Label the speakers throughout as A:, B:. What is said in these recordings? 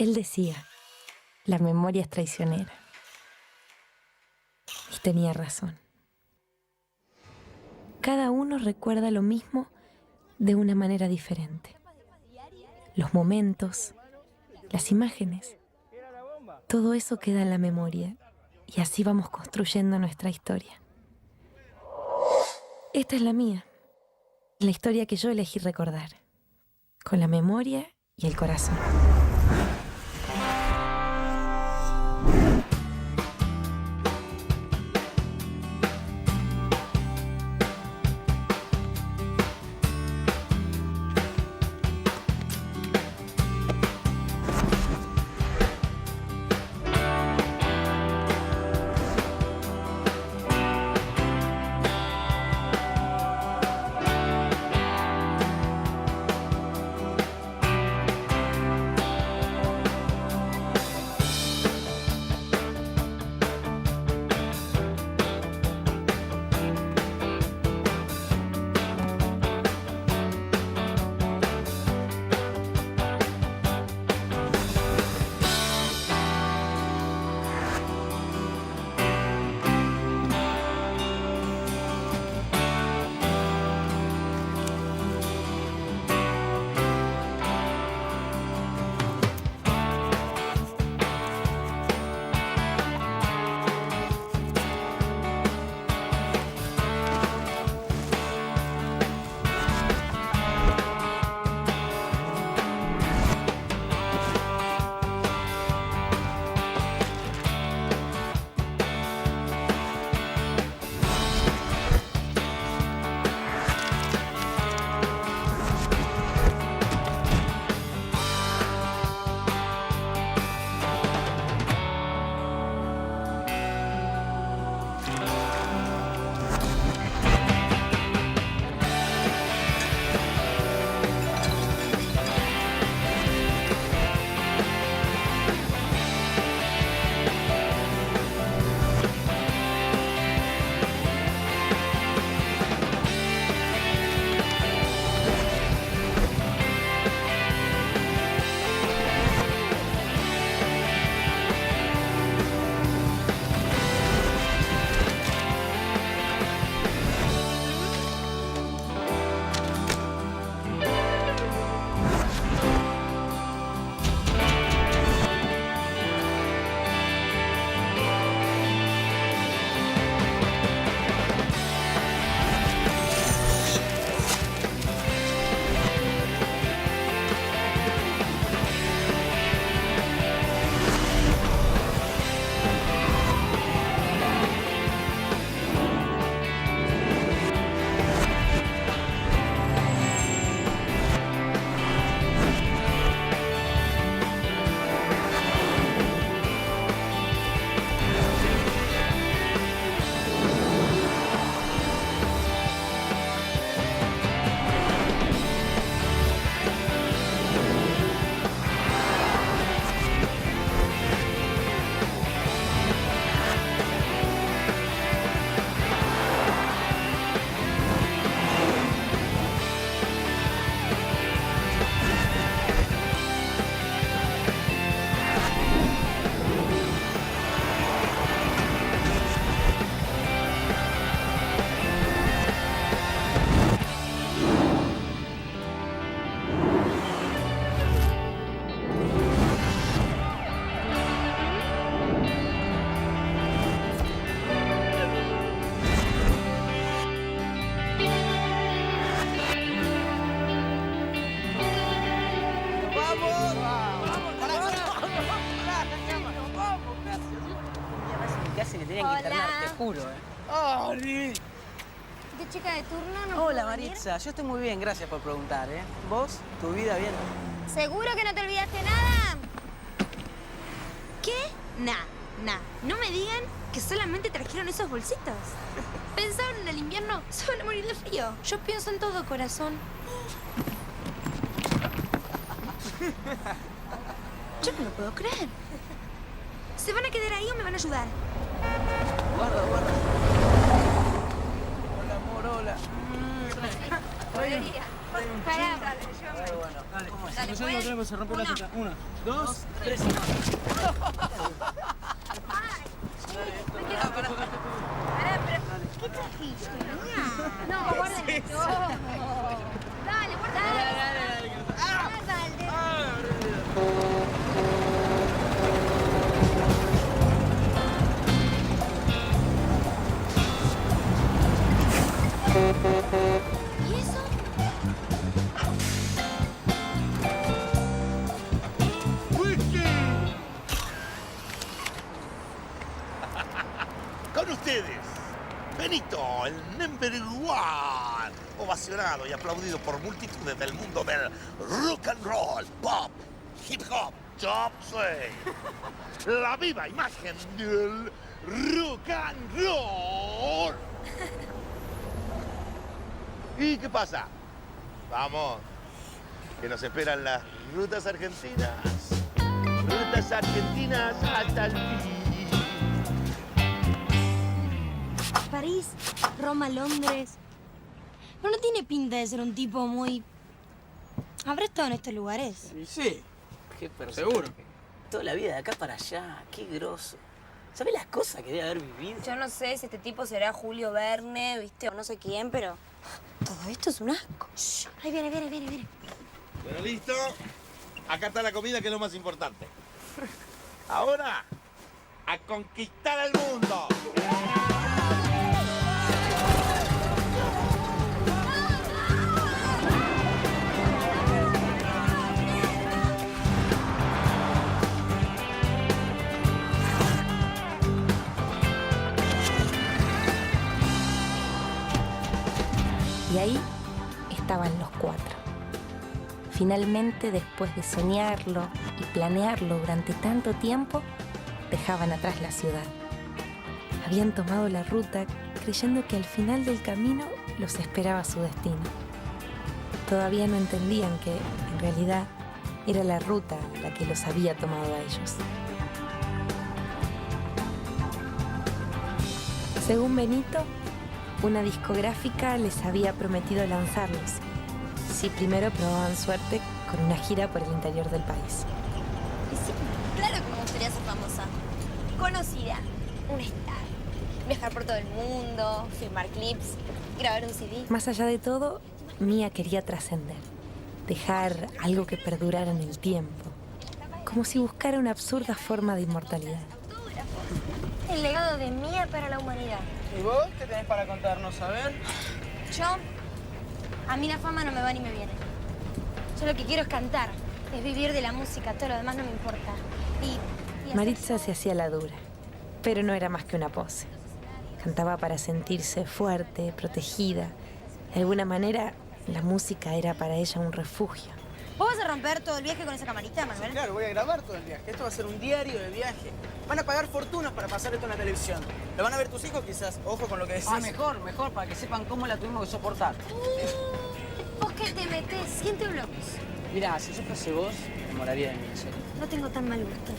A: Él decía, la memoria es traicionera. Y tenía razón. Cada uno recuerda lo mismo de una manera diferente. Los momentos, las imágenes, todo eso queda en la memoria y así vamos construyendo nuestra historia. Esta es la mía, la historia que yo elegí recordar, con la memoria y el corazón.
B: Casi me tenían que internar, te juro,
C: ¡Ari!
D: ¿Qué chica de turno no
B: Hola,
D: pudo venir?
B: Maritza. Yo estoy muy bien, gracias por preguntar, ¿eh? ¿Vos? ¿Tu vida bien?
D: ¿Seguro que no te olvidaste nada?
E: ¿Qué? No me digan que solamente trajeron esos bolsitos. Pensaban en el invierno, se van a morir de frío. Yo pienso en todo, corazón. Yo no lo puedo creer. ¿Se van a quedar ahí o me van a ayudar?
B: Guarda, guarda. Hola, amor, hola.
D: Buenos días. Pará.
E: Dale,
C: Yo digo otra vez, se rompe la teta. 1, 2, 3.
D: ¿Qué trajiste, niña? No, guarden. Dale, guarda.
E: ¿Y eso?
F: ¡Whisky! Con ustedes, Benito, el number one, ovacionado y aplaudido por multitudes del mundo del rock and roll, pop, hip hop, chop swing. La viva imagen del rock and roll. ¿Y qué pasa? Vamos, que nos esperan las rutas argentinas. Rutas argentinas hasta el fin.
E: París, Roma, Londres. Pero no tiene pinta de ser un tipo muy... ¿Habrá estado en estos lugares?
C: Y sí,
B: Qué persona.
C: seguro.
B: Toda la vida de acá para allá, qué groso. ¿Sabés las cosas que debe haber vivido?
E: Yo no sé si este tipo será Julio Verne, ¿viste? O no sé quién, pero... Todo esto es un asco. Shh, ahí viene.
F: Bueno, listo. Acá está la comida, que es lo más importante. Ahora, a conquistar el mundo.
A: Y ahí estaban los cuatro. Finalmente, después de soñarlo y planearlo durante tanto tiempo, dejaban atrás la ciudad. Habían tomado la ruta creyendo que al final del camino los esperaba su destino. Todavía no entendían que, en realidad, era la ruta la que los había tomado a ellos. Según Benito, una discográfica les había prometido lanzarlos si primero probaban suerte con una gira por el interior del país.
E: Y sí, claro que me gustaría ser famosa. Conocida, un star. Viajar por todo el mundo, filmar clips, grabar un CD.
A: Más allá de todo, Mía quería trascender, dejar algo que perdurara en el tiempo, como si buscara una absurda forma de inmortalidad.
E: El legado de Mía para la humanidad.
C: ¿Y vos qué tenés para contarnos? A ver.
E: Yo, a mí la fama no me va ni me viene. Yo lo que quiero es cantar, es vivir de la música, todo lo demás no me importa. Y hacer
A: Maritza se hacía la dura, pero no era más que una pose. Cantaba para sentirse fuerte, protegida. De alguna manera, la música era para ella un refugio.
E: ¿Vos vas a romper todo el viaje con esa camarita, Manuel?
C: Claro, voy a grabar todo el viaje. Esto va a ser un diario de viaje. Van a pagar fortunas para pasar esto en la televisión. Lo van a ver tus hijos quizás. Ojo con lo que decís.
B: Ah, mejor, para que sepan cómo la tuvimos que soportar.
E: ¿Vos qué te metés? ¿Quién te bloques?
B: Mirá, si yo fuese vos, me moraría de mí, en serio.
E: No tengo tan mal gusto.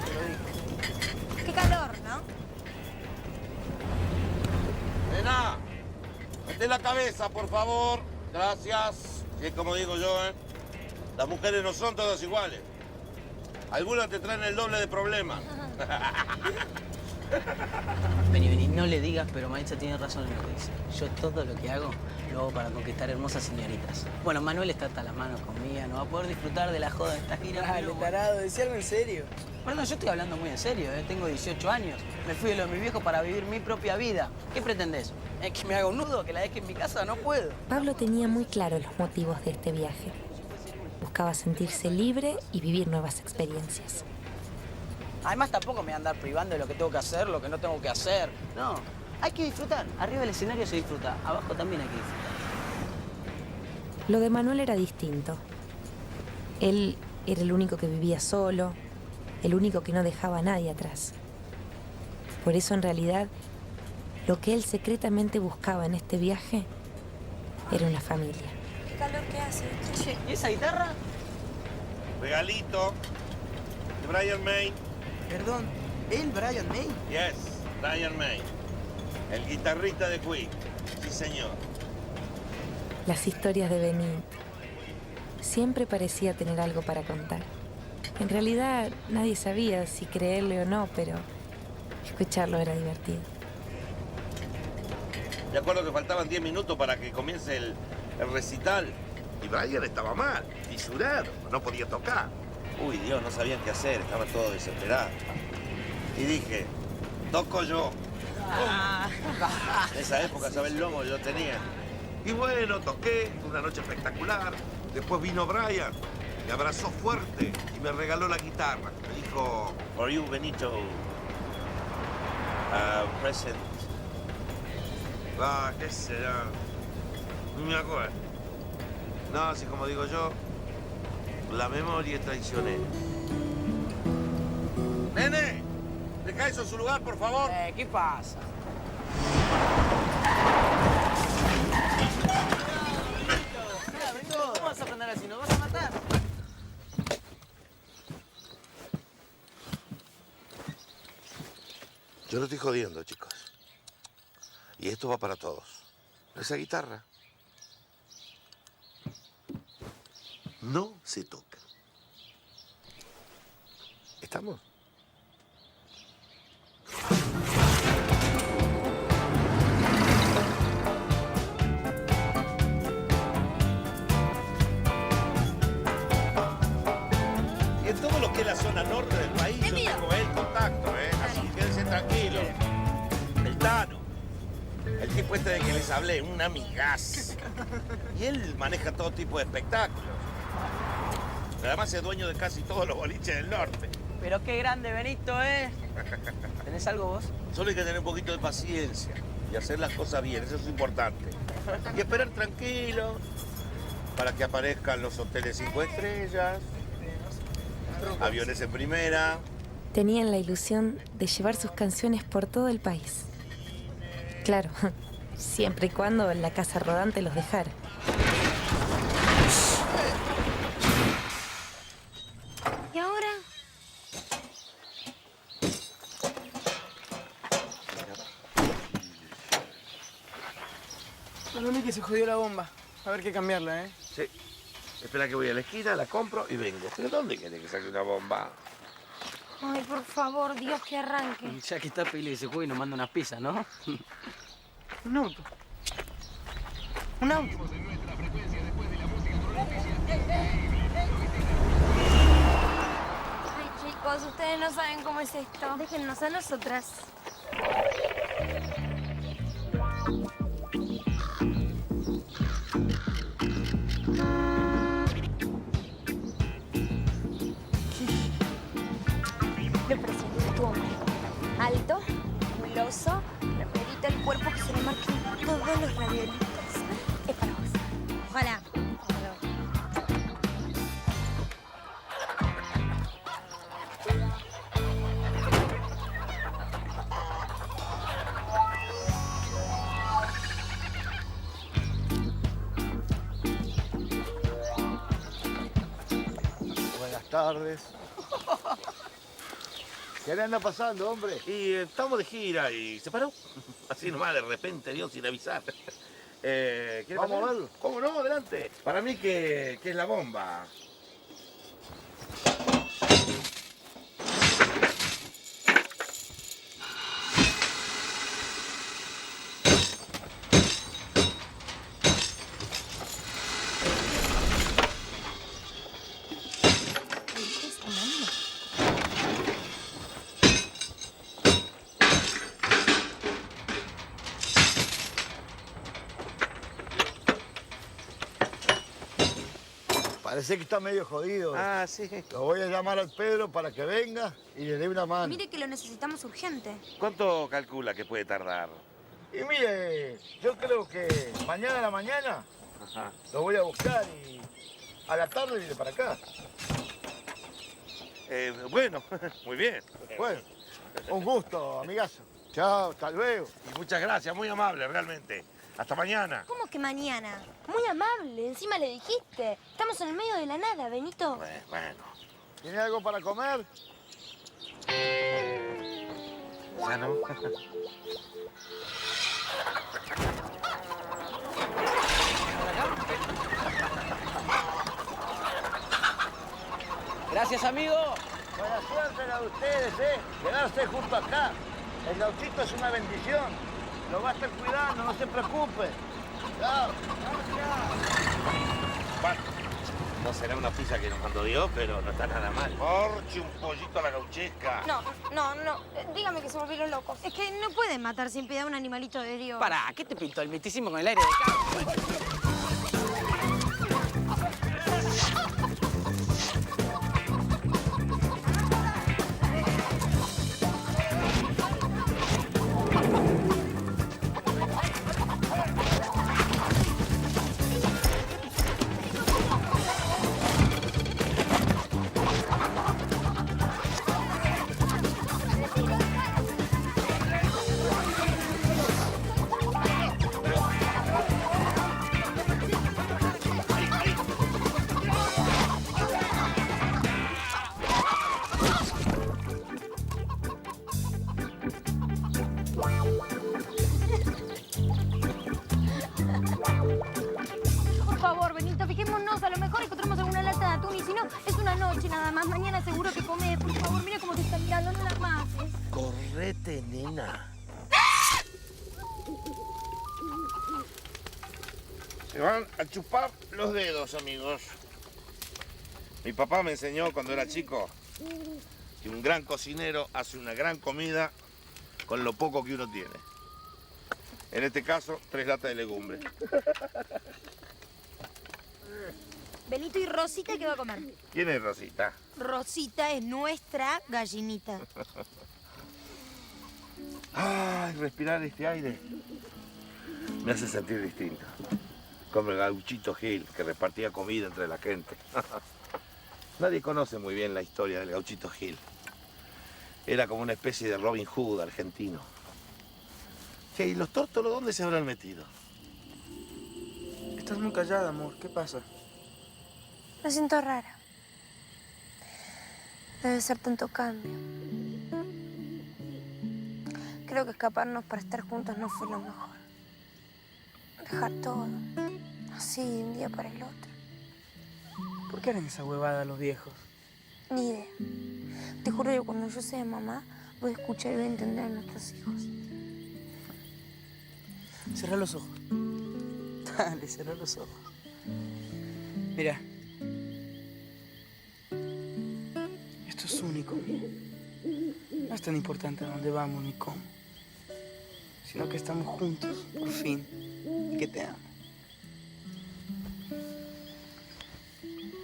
B: Te lo digo.
E: Qué calor, ¿no?
F: Nena, mete la cabeza, por favor. Gracias. Y es como digo yo, ¿eh? Las mujeres no son todas iguales. Algunas te traen el doble de problemas.
B: Vení, no le digas, pero Maritza tiene razón en lo que dice. Yo todo lo que hago, lo hago para conquistar hermosas señoritas. Bueno, Manuel está hasta las manos conmigo, no va a poder disfrutar de la joda de esta gira.
C: Dale,
B: pero bueno.
C: tarado, decí algo en serio.
B: Bueno, yo estoy hablando muy en serio, ¿eh? Tengo 18 años. Me fui de lo de mi viejo para vivir mi propia vida. ¿Qué pretendés? ¿Es que me haga un nudo? ¿Que la deje en mi casa? No puedo.
A: Pablo tenía muy claro los motivos de este viaje. Buscaba sentirse libre y vivir nuevas experiencias.
B: Además, tampoco me voy a andar privando de lo que tengo que hacer, lo que no tengo que hacer. No, hay que disfrutar. Arriba del escenario se disfruta, abajo también hay que disfrutar.
A: Lo de Manuel era distinto. Él era el único que vivía solo, el único que no dejaba a nadie atrás. Por eso, en realidad, lo que él secretamente buscaba en este viaje era una familia.
E: Qué calor que hace.
B: Che, ¿y esa guitarra?
F: Regalito de Brian May.
C: Perdón, ¿él, Brian May?
F: Yes, Brian May. El guitarrista de Queen. Sí, señor.
A: las historias de Benito. Siempre parecía tener algo para contar. En realidad nadie sabía si creerle o no, pero escucharlo era divertido.
F: Me acuerdo que faltaban 10 minutos para que comience el recital. Y Brian estaba mal, fisurado, no podía tocar. Uy, Dios, no sabían qué hacer, estaban todos desesperados. Y dije, toco yo. En esa época, ¿sabes el lomo yo tenía? Y bueno, toqué, una noche espectacular. Después vino Brian, me abrazó fuerte y me regaló la guitarra. Me dijo, for you, Benito, present. Ah, ¿qué será? No me acuerdo. No, así como digo yo, la memoria es traicionera. ¡Nene! Deja eso en su lugar, por favor.
C: ¿Qué pasa? ¿Cómo vas a aprender así? ¿Nos vas a matar?
F: Yo no estoy jodiendo, chicos. Y esto va para todos. Esa guitarra no se toca. ¿Estamos? Y en todo lo que es la zona norte del país, yo tengo el contacto, así que quédense tranquilos. El Tano, el tipo este de que les hablé, un amigazo. Y él maneja todo tipo de espectáculos. Además es dueño de casi todos los boliches del norte.
C: Pero qué grande, Benito, ¿eh? ¿Tenés algo vos?
F: Solo hay que tener un poquito de paciencia y hacer las cosas bien, eso es importante. Y esperar tranquilo para que aparezcan los hoteles 5 estrellas, aviones en primera.
A: Tenían la ilusión de llevar sus canciones por todo el país. Claro, siempre y cuando la casa rodante los dejara.
E: ¿Y ahora?
C: Para mí que se jodió la bomba. A ver qué cambiarla, ¿eh?
F: Sí. Espera que voy a la esquina, la compro y vengo. ¿Pero dónde querés que saque una bomba?
E: Ay, por favor, Dios, que arranque.
B: Ya que está Pili ese juego y nos manda unas pizzas, ¿no?
C: Un auto. Un auto.
E: Ay, chicos, ustedes no saben cómo es esto. Déjennos a nosotras. Lo presento a tu hombre. Alto, musculoso, remerita el cuerpo que se le marquen todos los raviolitos. Es para vos. Ojalá.
G: Buenas tardes. ¿Qué le anda pasando, hombre?
F: Y estamos de gira y se paró. Así nomás, de repente, Dios, sin avisar. ¿Quiere
G: ¿Vamos
F: pasar?
G: a verlo?
F: ¿Cómo no? Adelante. Para mí que es la bomba.
G: Parece que está medio jodido.
F: Ah, sí.
G: Lo voy a llamar al Pedro para que venga y le dé una mano.
E: Mire que lo necesitamos urgente.
F: ¿Cuánto calcula que puede tardar?
G: Y mire, yo creo que mañana a la mañana
F: Ajá.
G: lo voy a buscar y a la tarde viene para acá.
F: Bueno, muy bien.
G: Bueno, un gusto, amigazo. Chao, hasta luego.
F: Y muchas gracias, muy amable, realmente. Hasta mañana.
E: ¿Cómo que mañana? Muy amable, encima le dijiste. Estamos en el medio de la nada, Benito.
F: Bueno.
G: ¿Tiene algo para comer?
F: Ya no.
B: Gracias, amigo.
G: Buena suerte a ustedes, ¿eh? Quedarse justo acá. El gauchito es una bendición. Lo va a estar cuidando, no se preocupe. Chao.
F: Bueno, no será una pizza que nos mandó Dios, pero no está nada mal. Porche un pollito a la gauchesca.
E: No. Dígame que se volvieron locos. Es que no pueden matar sin piedad a un animalito de Dios.
B: Pará, ¿qué te pintó? El misticismo con el aire de campo.
E: Por favor, Benito, fijémonos. A lo mejor encontramos alguna lata de atún y si no, es una noche nada más. Mañana seguro que comés. Por favor, mira cómo te está mirando. No la mates.
F: Correte, nena. Se van a chupar los dedos, amigos. Mi papá me enseñó cuando era chico que un gran cocinero hace una gran comida con lo poco que uno tiene. En este caso, 3 latas de legumbres.
E: Benito, ¿y Rosita qué va a comer?
F: ¿Quién es Rosita?
E: Rosita es nuestra gallinita.
F: Ay, respirar este aire me hace sentir distinto. Como el gauchito Gil, que repartía comida entre la gente. Nadie conoce muy bien la historia del gauchito Gil. Era como una especie de Robin Hood argentino. Che, ¿y los tórtolos dónde se habrán metido?
C: Estás muy callada, amor. ¿Qué pasa?
E: Me siento rara. Debe ser tanto cambio. Creo que escaparnos para estar juntos no fue lo mejor. Dejar todo, así, de un día para el otro.
C: ¿Por qué harán esa huevada los viejos?
E: Ni idea. Te juro que cuando yo sea mamá, voy a escuchar y voy a entender a nuestros hijos.
C: Cerrá los ojos. Dale, cerrá los ojos. Mira. Esto es único. No es tan importante a dónde vamos ni cómo. Sino que estamos juntos, por fin. Y que te amo.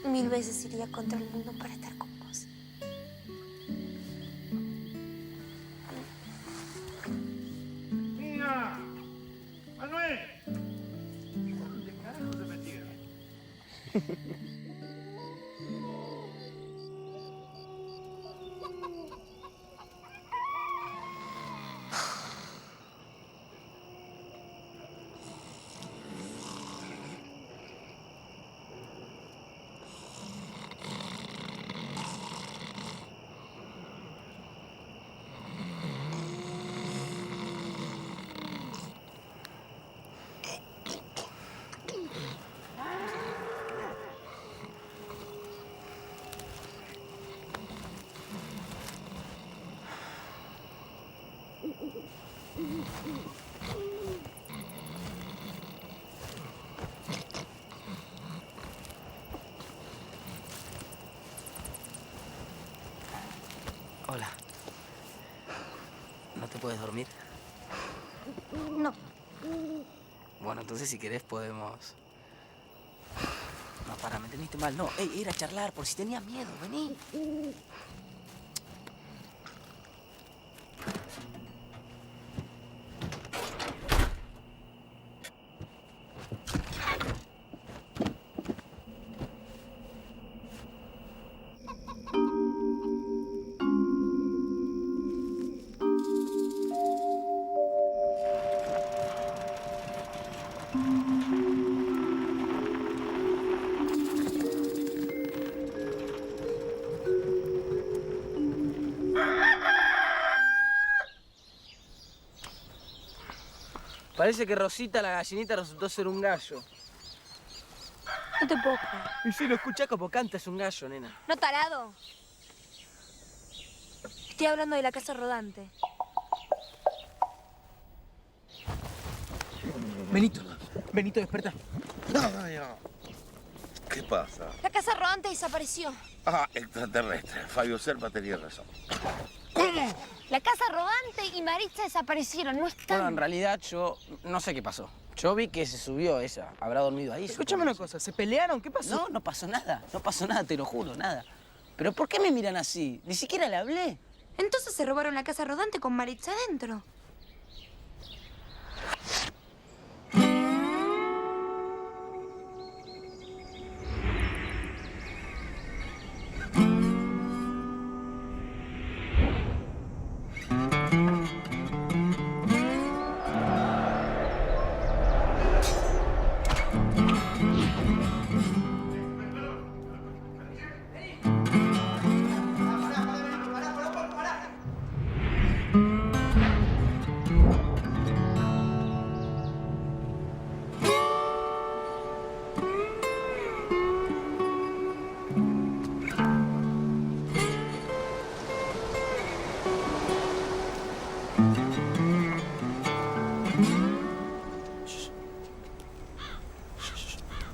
E: 1000 veces iría contra el mundo para estar con vos.
G: ¡Mira! ¡Manuel! ¿Dónde carajo se metieron?
B: Hola. ¿No te puedes dormir?
E: No.
B: Bueno, entonces si querés podemos... No, para, me entendiste mal. No, ir a charlar por si tenías miedo. Vení.
C: Parece que Rosita, la gallinita, resultó ser un gallo.
E: No te puedo creer.
B: Y si lo escuchás como canta, es un gallo, nena.
E: No, tarado. Estoy hablando de la casa rodante.
C: Benito, Benito, desperta.
F: ¿Qué pasa?
E: La casa rodante desapareció.
F: Ah, extraterrestre. Fabio Serpa tenía razón.
E: La casa rodante y Maritza desaparecieron, no están.
B: Bueno, en realidad yo no sé qué pasó. Yo vi que se subió ella. Habrá dormido ahí.
C: Escúchame una cosa, ¿se pelearon? ¿Qué pasó?
B: No, no pasó nada. No pasó nada, te lo juro, nada. ¿Pero por qué me miran así? Ni siquiera le hablé.
E: Entonces se robaron la casa rodante con Maritza adentro.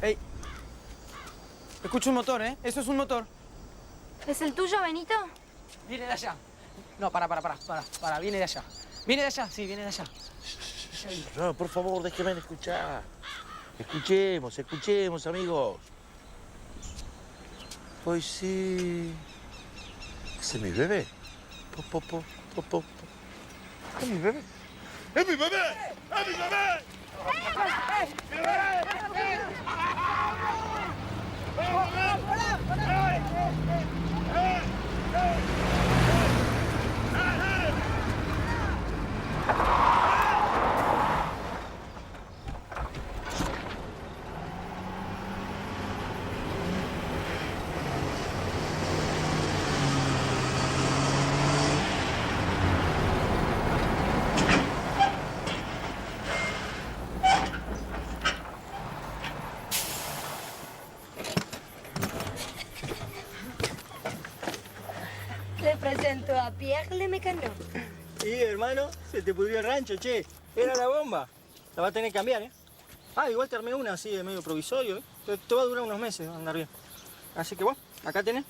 C: Ey, escucho un motor, ¿eh? Eso es un motor.
E: ¿Es el tuyo, Benito?
B: Viene de allá. No, para, viene de allá. Viene de allá, sí, viene de allá.
F: No, por favor, déjenme escuchar. Escuchemos, amigos. Pues sí. ¿Ese es mi bebé? ¿Es mi bebé? ¡Es mi bebé! ¡Es mi bebé!
E: Le presento a Pierre Le Mécano.
H: Sí, hermano, se te pudrió el rancho, che. Era la bomba. La va a tener que cambiar, ¿eh? Ah, igual te armé una así de medio provisorio, ¿eh? Te va a durar unos meses, va a andar bien. Así que bueno, acá tenés.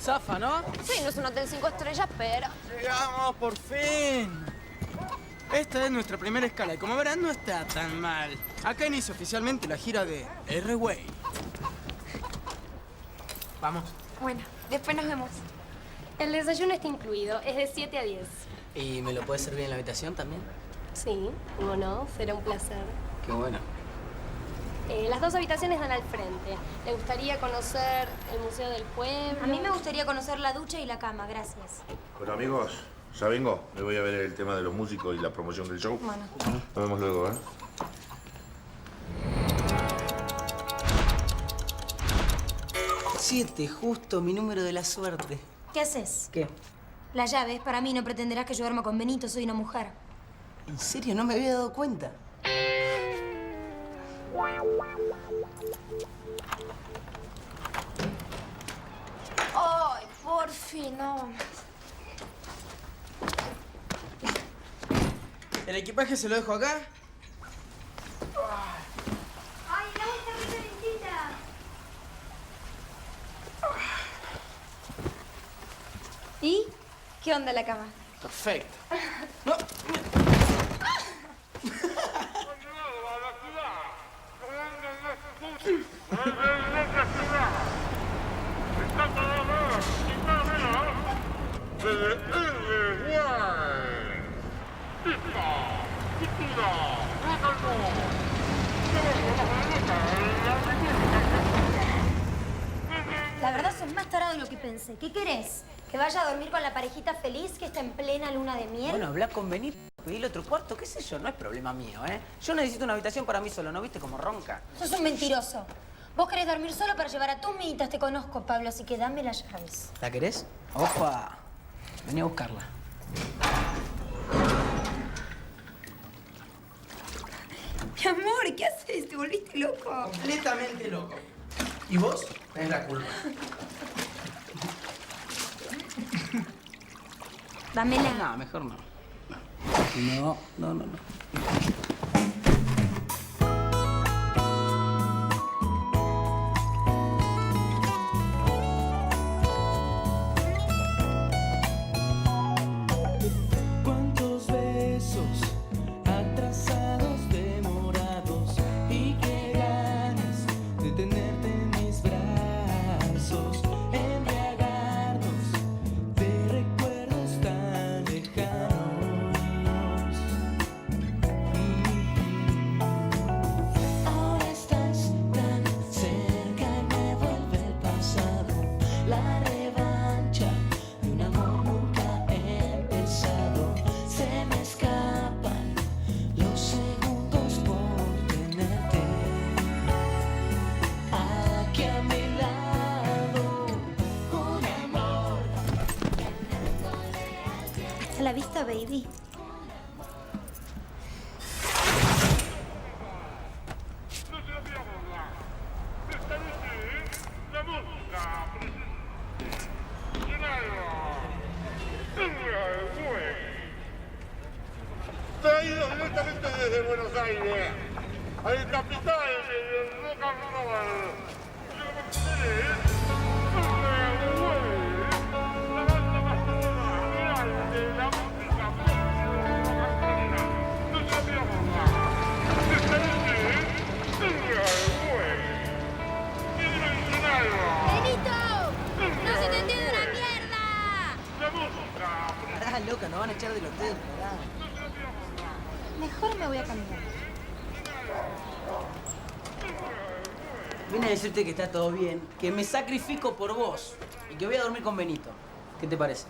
B: Zafa, ¿no?
E: Sí, no es un hotel 5 estrellas, pero...
C: Llegamos, por fin. Esta es nuestra primera escala y como verán no está tan mal. Acá inicia oficialmente la gira de R-Way. Vamos.
E: Bueno, después nos vemos.
I: El desayuno está incluido, es de 7 a 10.
B: ¿Y me lo puedes servir en la habitación también?
I: Sí, ¿cómo no? Será un placer.
B: Qué bueno.
I: Las 2 habitaciones dan al frente. ¿Le gustaría conocer el Museo del Pueblo?
E: A mí me gustaría conocer la ducha y la cama, gracias.
F: Bueno, amigos, ya vengo. Me voy a ver el tema de los músicos y la promoción del show.
E: Bueno.
F: Nos vemos luego, ¿eh?
B: 7, justo mi número de la suerte.
E: ¿Qué haces?
B: ¿Qué?
E: La llave es para mí, no pretenderás que yo duerma con Benito, soy una mujer.
B: ¿En serio? No me había dado cuenta.
E: Ay, por fin, no.
C: ¿El equipaje se lo dejo acá?
E: Ay, el agua está muy calentita. ¿Y? ¿Qué onda la cama?
C: Perfecto. No.
E: La verdad sos más tarado de lo que pensé. ¿Qué querés? ¿Que vaya a dormir con la parejita feliz que está en plena luna de miel?
B: Bueno, habla con Benito, pedile otro cuarto, qué sé yo, no es problema mío, ¿eh? Yo necesito una habitación para mí solo, ¿no viste cómo ronca?
E: Sos un mentiroso. Vos querés dormir solo para llevar a tus minitas. Te conozco, Pablo, así que dame las llaves.
B: ¿La querés? ¡Opa! Vení a buscarla.
E: Mi amor, ¿qué haces? ¿Te volviste loco?
C: Completamente loco. ¿Y vos? Tenés la culpa.
E: Dámela.
B: No, mejor no. No.
J: Cuántos besos atrasados, demorados, y qué ganas de tenerte en mis brazos, embriagarnos de recuerdos tan lejanos. Ahora estás tan cerca y me vuelve el pasado, la revancha de un amor nunca empezado. Se me escapan los segundos por tenerte aquí a mi lado. Un amor.
E: Hasta la vista, baby.
F: Traído directamente desde Buenos Aires, al capital del rock and roll. La banda más real de la música argentina. No se olvida borrar. Directamente desde
E: ¡Benito! ¡No se te entiende una mierda!
F: la música.
B: Pará, loca, nos van a echar del hotel, pará.
E: Mejor me voy a cambiar.
B: Vine a decirte que está todo bien, que me sacrifico por vos y que voy a dormir con Benito. ¿Qué te parece?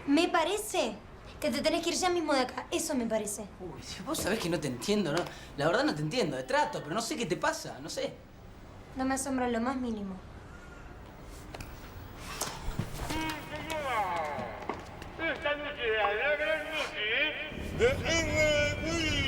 E: Me parece que te tenés que ir ya mismo de acá. Eso me parece.
B: Uy, si vos sabés que no te entiendo, ¿no? La verdad no te entiendo, de trato, pero no sé qué te pasa, no sé.
E: No me asombra lo más mínimo.
F: Esta noche es la gran noche de RWI.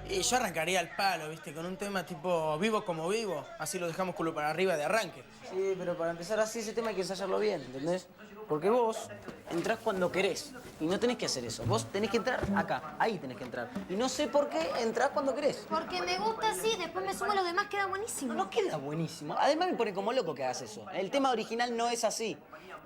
C: Y yo arrancaría al palo, ¿viste? Con un tema tipo vivo como vivo. Así lo dejamos culo para arriba de arranque.
B: Sí, pero para empezar así ese tema hay que ensayarlo bien, ¿entendés? Porque vos entrás cuando querés. Y no tenés que hacer eso. Vos tenés que entrar acá. Ahí tenés que entrar. Y no sé por qué entrás cuando querés.
E: Porque me gusta así, después me sumo a lo demás, queda buenísimo.
B: No queda buenísimo. Además me pone como loco que hagas eso. El tema original no es así.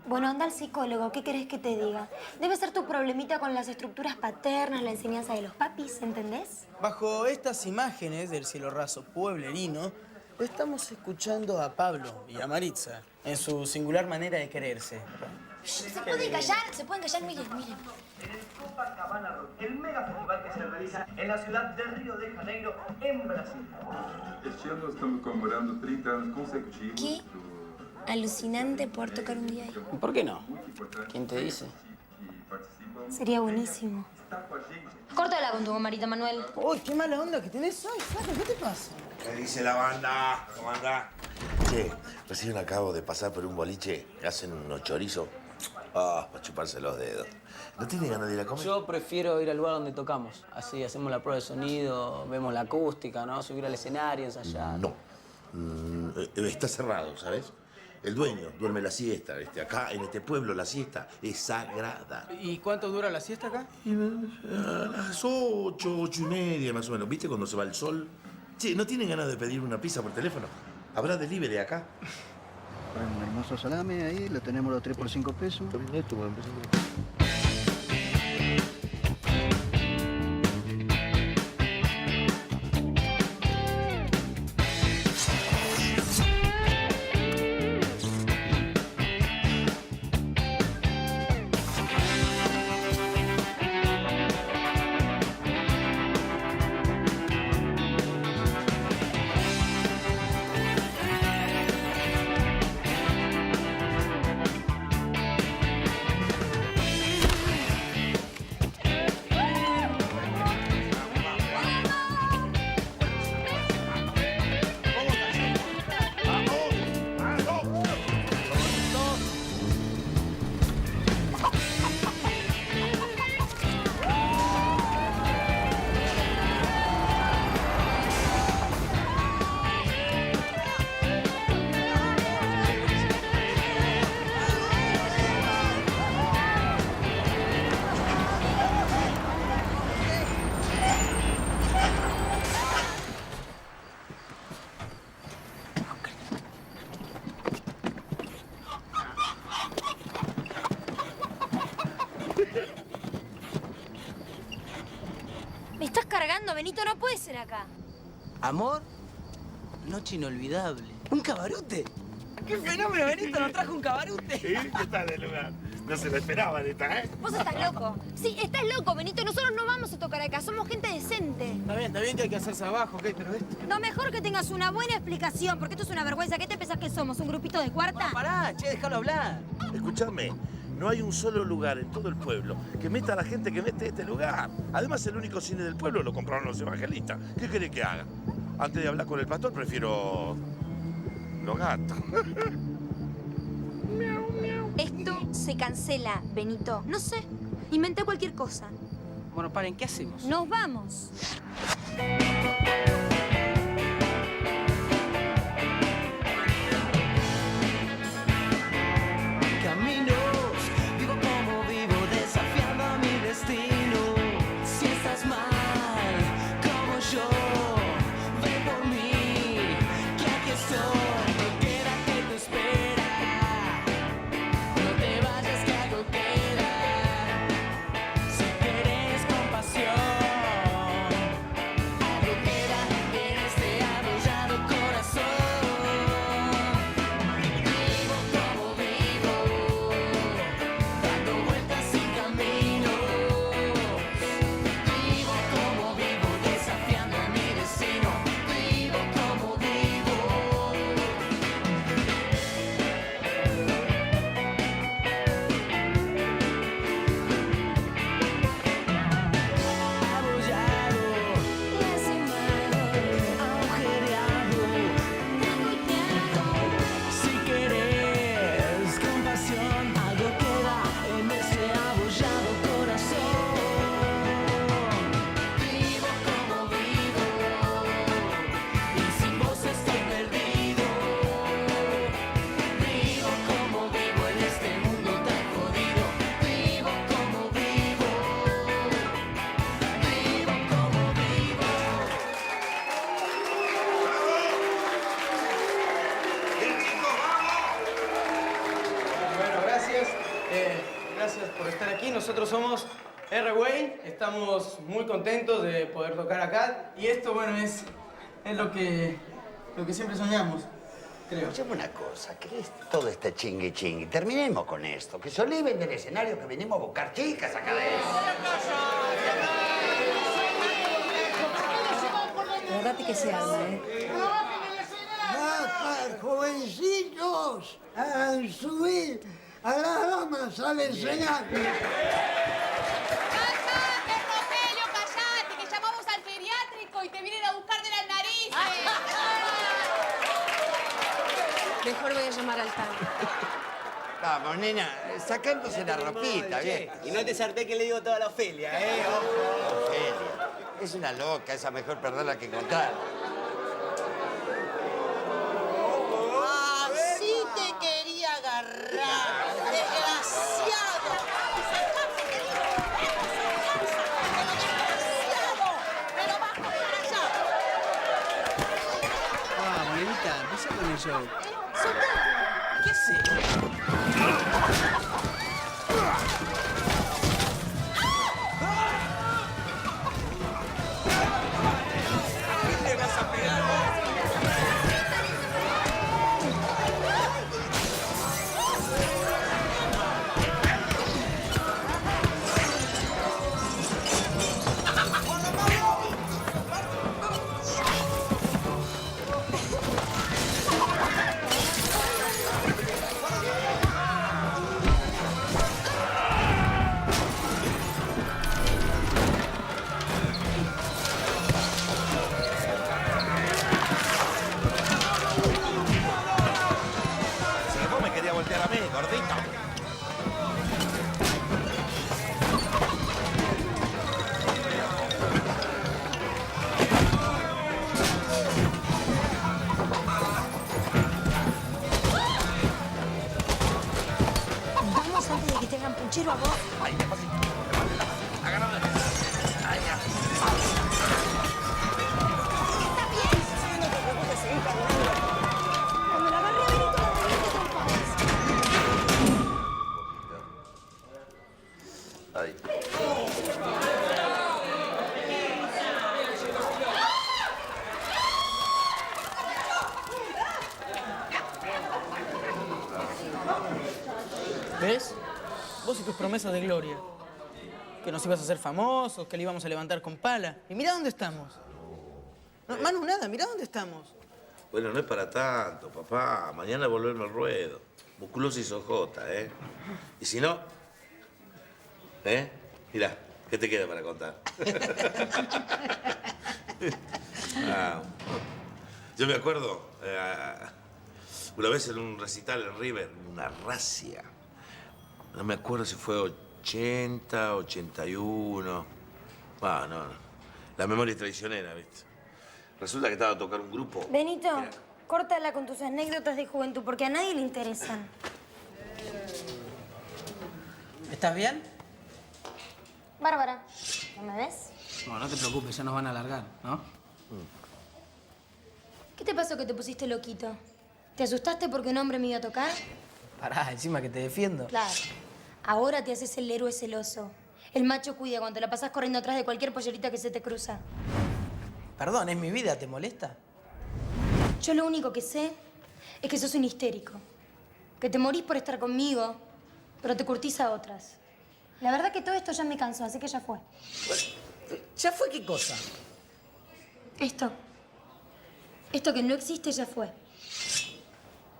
E: Bueno, anda al psicólogo, ¿qué querés que te diga? Debe ser tu problemita con las estructuras paternas, la enseñanza de los papis, ¿entendés?
C: Bajo estas imágenes del cielo raso pueblerino, estamos escuchando a Pablo y a Maritza en su singular manera de quererse.
E: ¿Se pueden callar? ¿Se pueden callar? Miren, miren.
K: Copacabana Rock, el mega festival que se realiza en la ciudad de Río de Janeiro, en Brasil.
L: Este ano estamos conmemorando 30 anos consecutivos.
E: ¿Qué? Alucinante poder tocar un día ahí.
B: ¿Y por qué no? ¿Quién te dice?
E: Sería buenísimo. Córtala con tu camarita, Manuel.
C: Uy, qué mala onda que tenés hoy, flaco. ¿Qué te pasa?
F: ¿Qué dice la banda? ¿Cómo anda? Che, recién acabo de pasar por un boliche que hacen unos chorizos. Ah, para chuparse los dedos. ¿No tiene ganas de ir a comer?
B: Yo prefiero ir al lugar donde tocamos. Así hacemos la prueba de sonido, vemos la acústica, ¿no? Subir al escenario, ensayar.
F: No. Está cerrado, ¿sabes? El dueño duerme la siesta. Acá, en este pueblo, la siesta es sagrada.
C: ¿Y cuánto dura la siesta acá?
F: A las 8, 8:30 más o menos. ¿Viste cuando se va el sol? Che, ¿no tienen ganas de pedir una pizza por teléfono? ¿Habrá delivery acá?
M: Un hermoso salame ahí, lo tenemos los 3 por 5 pesos.
E: Me estás cargando, Benito, no puede ser acá.
B: ¿Amor? Noche inolvidable. ¿Un cabarute? ¡Qué fenómeno, Benito! ¡Nos trajo un cabarute!
F: ¿Sí? ¿Qué tal el lugar? No se lo esperaban esta, ¿eh?
E: Vos estás loco. Sí, estás loco, Benito. Nosotros no vamos a tocar acá. Somos gente decente.
C: Está bien que hay que hacerse abajo, ¿ok? Pero esto...
E: Lo mejor que tengas una buena explicación, porque esto es una vergüenza. ¿Qué te pensás que somos? ¿Un grupito de cuarta?
B: Pará, che, déjalo hablar.
F: Escúchame, no hay un solo lugar en todo el pueblo que meta a la gente que mete este lugar. Además, el único cine del pueblo lo compraron los evangelistas. ¿Qué querés que haga? Antes de hablar con el pastor, prefiero los gatos.
E: Esto se cancela, Benito. No sé, inventé cualquier cosa.
B: Bueno, paren, ¿qué hacemos?
E: Nos vamos.
J: Caminos, vivo como vivo, desafiando a mi destino. Si estás mal, como yo, ven por mí, que aquí estoy. No queda que te espera, no te vayas que algo queda. Si quieres compasión, algo queda.
C: gracias por estar aquí. Nosotros somos R-Way, estamos muy contentos de poder tocar acá. Y esto, bueno, es lo que siempre soñamos, creo.
G: Escuchame una cosa, ¿qué es todo este chingui? Terminemos con esto, que se oliven del escenario que venimos a buscar chicas acá de eso.
A: Acordate que se arma, ¿eh?
N: ¡Basta, jovencitos! ¡A subir a las damas al escenario!
D: ¡Cállate, Rogelio, cállate! Que llamamos al geriátrico y te vienen a buscar de las narices.
I: Mejor voy a llamar al tanque.
G: Vamos, nena, sacándose la ropita, bien.
B: Y no te sarté que le digo toda la Ofelia, ¿eh? Ojo.
G: Ofelia, es una loca, esa mejor perderla que encontrar.
N: ¡Así te quería agarrar, desgraciado! ¡Pero bajo para allá!
B: Vamos, nenita, empezá con el show. ¿Qué haces? ¿Qué le vas a pegar?
F: Si vos me querías voltear a mí, gordito.
E: Vamos antes de que te hagan puchero a vos.
F: Ay, despacito. Agárrame. Ay, ya.
E: Está bien. No te preocupes, seguí caminando. Cuando la agarré a Benito, la reviento con palas.
F: Ay.
C: ¿Ves? Vos y tus promesas de gloria. Que nos ibas a hacer famosos, que le íbamos a levantar con pala. Y mirá dónde estamos. No, Manu, nada, mirá dónde estamos.
F: Bueno, no es para tanto, papá. Mañana volverme al ruedo. Musculosis ojota, ¿eh? Y si no... ¿Eh? Mirá, ¿qué te queda para contar? Ah, yo me acuerdo, una vez en un recital en River, una racia. No me acuerdo si fue 80, 81. Ah, no. La memoria es traicionera, ¿viste? Resulta que estaba a tocar un grupo.
E: Benito, córtala con tus anécdotas de juventud, porque a nadie le interesan.
B: ¿Estás bien?
E: Bárbara, ¿no me ves?
B: No, no te preocupes, ya nos van a alargar, ¿no?
E: ¿Qué te pasó que te pusiste loquito? ¿Te asustaste porque un hombre me iba a tocar?
B: Pará, encima que te defiendo.
E: Claro. Ahora te haces el héroe celoso. El macho cuida cuando la pasás corriendo atrás de cualquier pollerita que se te cruza.
B: Perdón, es mi vida, ¿te molesta?
E: Yo lo único que sé es que sos un histérico. Que te morís por estar conmigo, pero te curtís a otras. La verdad que todo esto ya me cansó, así que ya fue.
B: ¿Ya fue qué cosa?
E: Esto. Esto que no existe ya fue.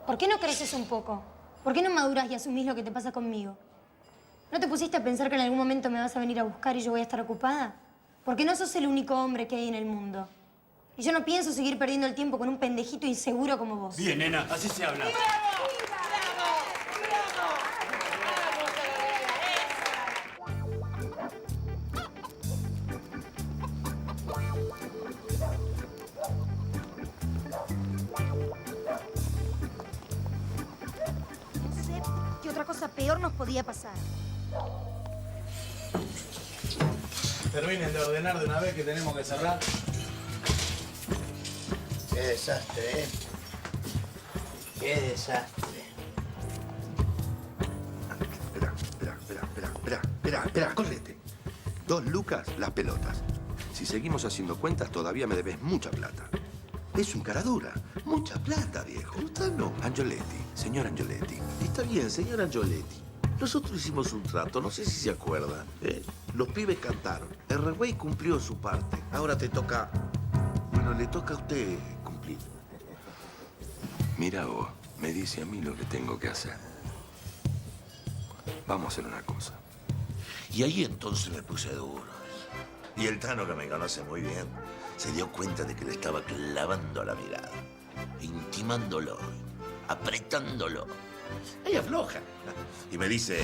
E: ¿Por qué no creces un poco? ¿Por qué no maduras y asumís lo que te pasa conmigo? ¿No te pusiste a pensar que en algún momento me vas a venir a buscar y yo voy a estar ocupada? Porque no sos el único hombre que hay en el mundo. Y yo no pienso seguir perdiendo el tiempo con un pendejito inseguro como vos.
O: Bien, nena, así se habla.
E: No sé qué otra cosa peor nos podía pasar.
O: Terminen de ordenar de una vez que tenemos que cerrar.
G: Qué desastre, ¿eh? Qué desastre.
F: Espera, correte. 2 lucas las pelotas. Si seguimos haciendo cuentas, todavía me debes mucha plata. Es un cara dura. Mucha plata, viejo. Usted no. Angioletti, señor Angioletti. Está bien, señor Angioletti. Nosotros hicimos un trato, no sé si se acuerdan. Los pibes cantaron. El Rewey cumplió su parte. Ahora te toca... Bueno, le toca a usted cumplir.
P: Mira vos, me dice a mí lo que tengo que hacer. Vamos a hacer una cosa.
F: Y ahí entonces me puse duro. Y el Tano, que me conoce muy bien, se dio cuenta de que le estaba clavando la mirada, intimándolo, apretándolo. Ella afloja. Y me dice...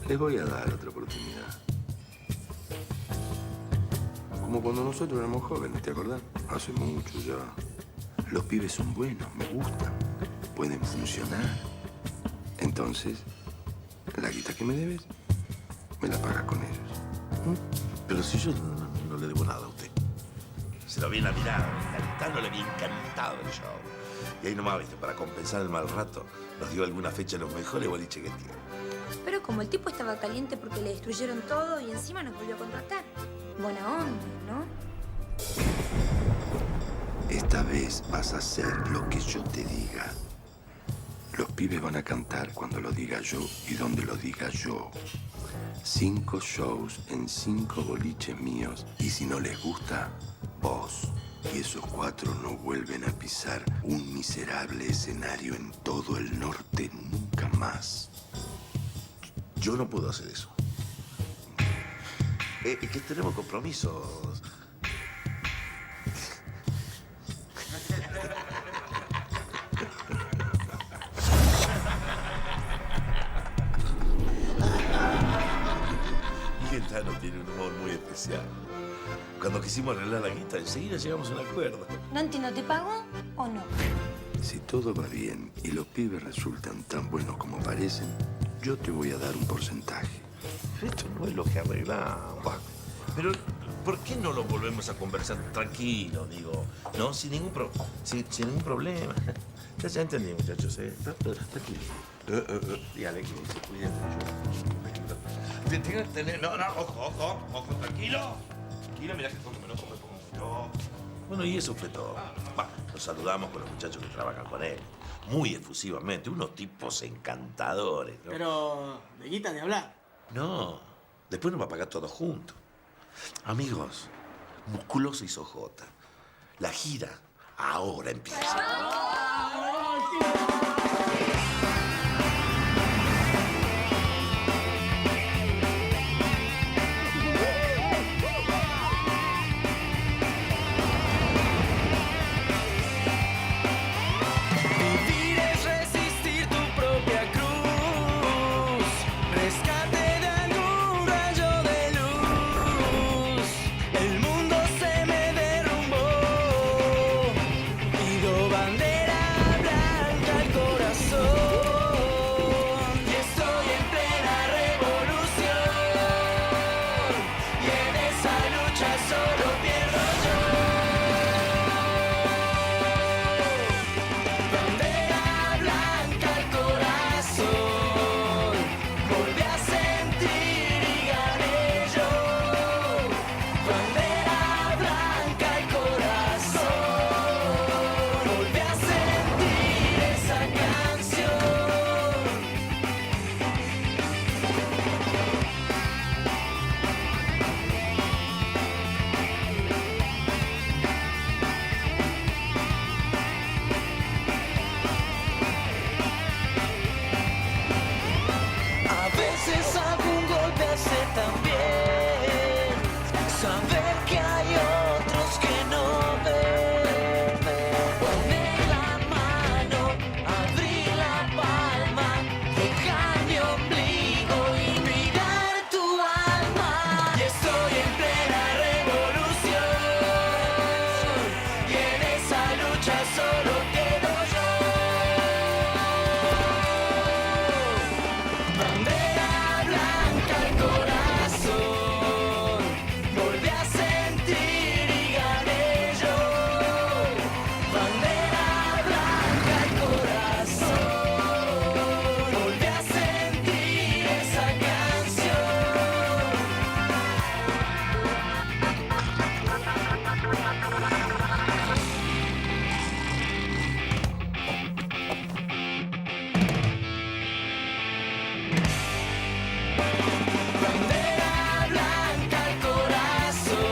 P: Les voy a dar otra oportunidad. Como cuando nosotros éramos jóvenes, ¿te acordás? Hace mucho ya. Los pibes son buenos, me gustan. Pueden funcionar. Entonces, la guita que me debes, me la pagas con ellos.
F: Pero si yo no le debo nada a usted. Se lo vi en la mirada, al Tano le había encantado el show. Y ahí nomás, viste, para compensar el mal rato, nos dio alguna fecha en los mejores boliches que tiene.
E: Pero como el tipo estaba caliente porque le destruyeron todo y encima nos volvió a contratar. Buena onda, ¿no?
P: Esta vez vas a hacer lo que yo te diga. Los pibes van a cantar cuando lo diga yo y donde lo diga yo. 5 shows en 5 boliches míos. Y si no les gusta, vos y esos 4 no vuelven a pisar un miserable escenario en todo el norte nunca más.
F: Yo no puedo hacer eso. Es que tenemos compromisos. Y el Tano tiene un humor muy especial. Cuando quisimos arreglar la guita, enseguida llegamos a un acuerdo.
E: No entiendo, ¿te pago o no?
P: Si todo va bien y los pibes resultan tan buenos como parecen, yo te voy a dar un porcentaje.
F: Esto no es lo que arreglamos. Pero, ¿por qué no lo volvemos a conversar tranquilo, digo? ¿No? Sin ningún problema. Ya entendí, muchachos, tranquilo. Dígale que se cuiden mucho. No, ojo, tranquilo. Tranquilo, mirá que como me lo pongo yo. Bueno, y eso fue todo. Nos saludamos con los muchachos que trabajan con él. Muy efusivamente, unos tipos encantadores, ¿no?
C: Pero, ¿de guita de hablar?
F: No, después nos va a pagar todo junto. Amigos, Musculosa y Sojota, la gira ahora empieza.
J: Bandera blanca al corazón,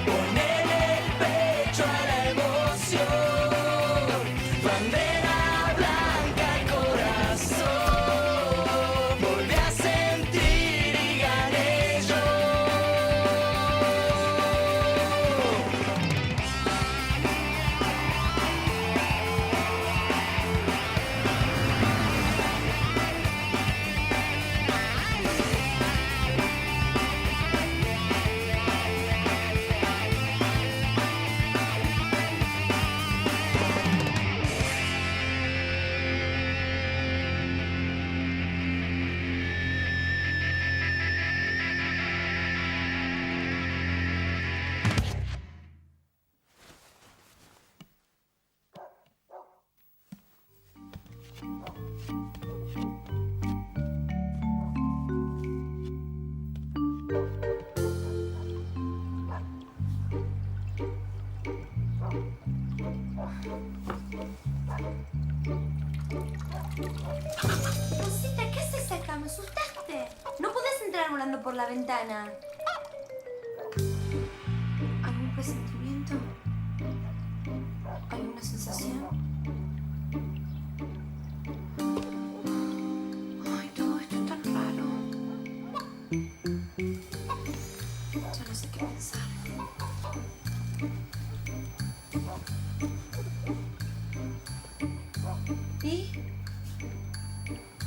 J: ponele el pecho a la emoción. Bandera blanca al corazón, volví a sentir y gané yo.
E: Rosita, ¿qué haces acá? Me asustaste. No podés entrar volando por la ventana. ¿Algún presentimiento? ¿Alguna sensación? Ay, todo esto es tan raro. Ya no sé qué pensar. ¿Y?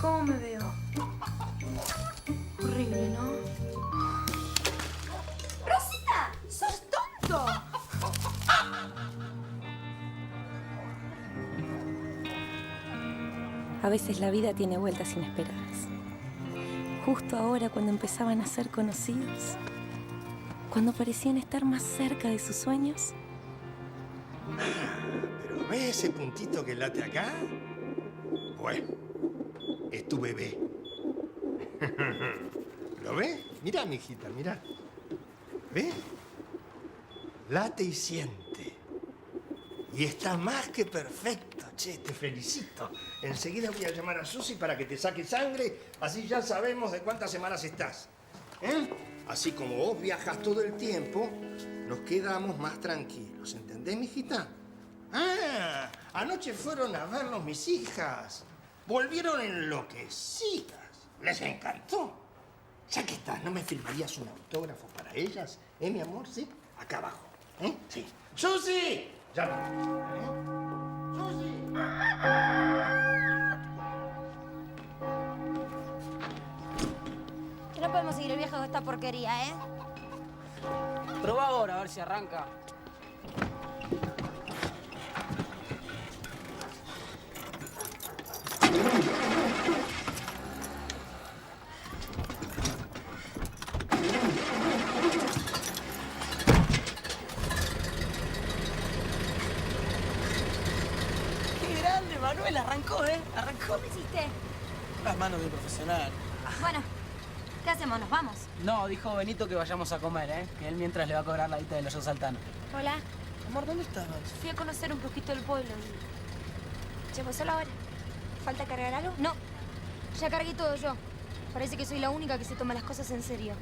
E: ¿Cómo me veo? Horrible, ¿no? ¡Rosita! ¡Sos tonto!
A: A veces la vida tiene vueltas inesperadas. Justo ahora, cuando empezaban a ser conocidos, cuando parecían estar más cerca de sus sueños,
Q: ¿Pero ves ese puntito que late acá? Bueno, es tu bebé. ¿Lo ves? Mirá, mijita, mirá. ¿Ves? Late y siente. Y está más que perfecto, che, te felicito. Enseguida voy a llamar a Susi para que te saque sangre, así ya sabemos de cuántas semanas estás. ¿Eh? Así como vos viajas todo el tiempo, nos quedamos más tranquilos, ¿entendés, mijita? Ah, anoche fueron a verlos mis hijas. Volvieron enloquecidas. Les encantó. Ya que estás, ¿no me firmarías un autógrafo para ellas? Mi amor? ¿Sí? Acá abajo. ¿Eh? Sí. ¡Susi! Ya va. ¡Susi!
E: No podemos seguir el viaje con esta porquería, ¿eh?
B: Probá ahora, a ver si arranca.
C: ¡Qué grande, Manuel! Arrancó, ¿eh? Arrancó.
E: ¿Qué hiciste?
C: Las manos de un profesional.
E: Bueno, ¿qué hacemos? ¿Nos vamos?
B: No, dijo Benito que vayamos a comer, ¿eh? Que él mientras le va a cobrar la guita de los shows Saltano.
E: Hola.
C: Amor, ¿dónde estabas?
E: Fui a conocer un poquito el pueblo. Llevo solo ahora. ¿Falta cargar algo? No. Ya cargué todo yo. Parece que soy la única que se toma las cosas en serio.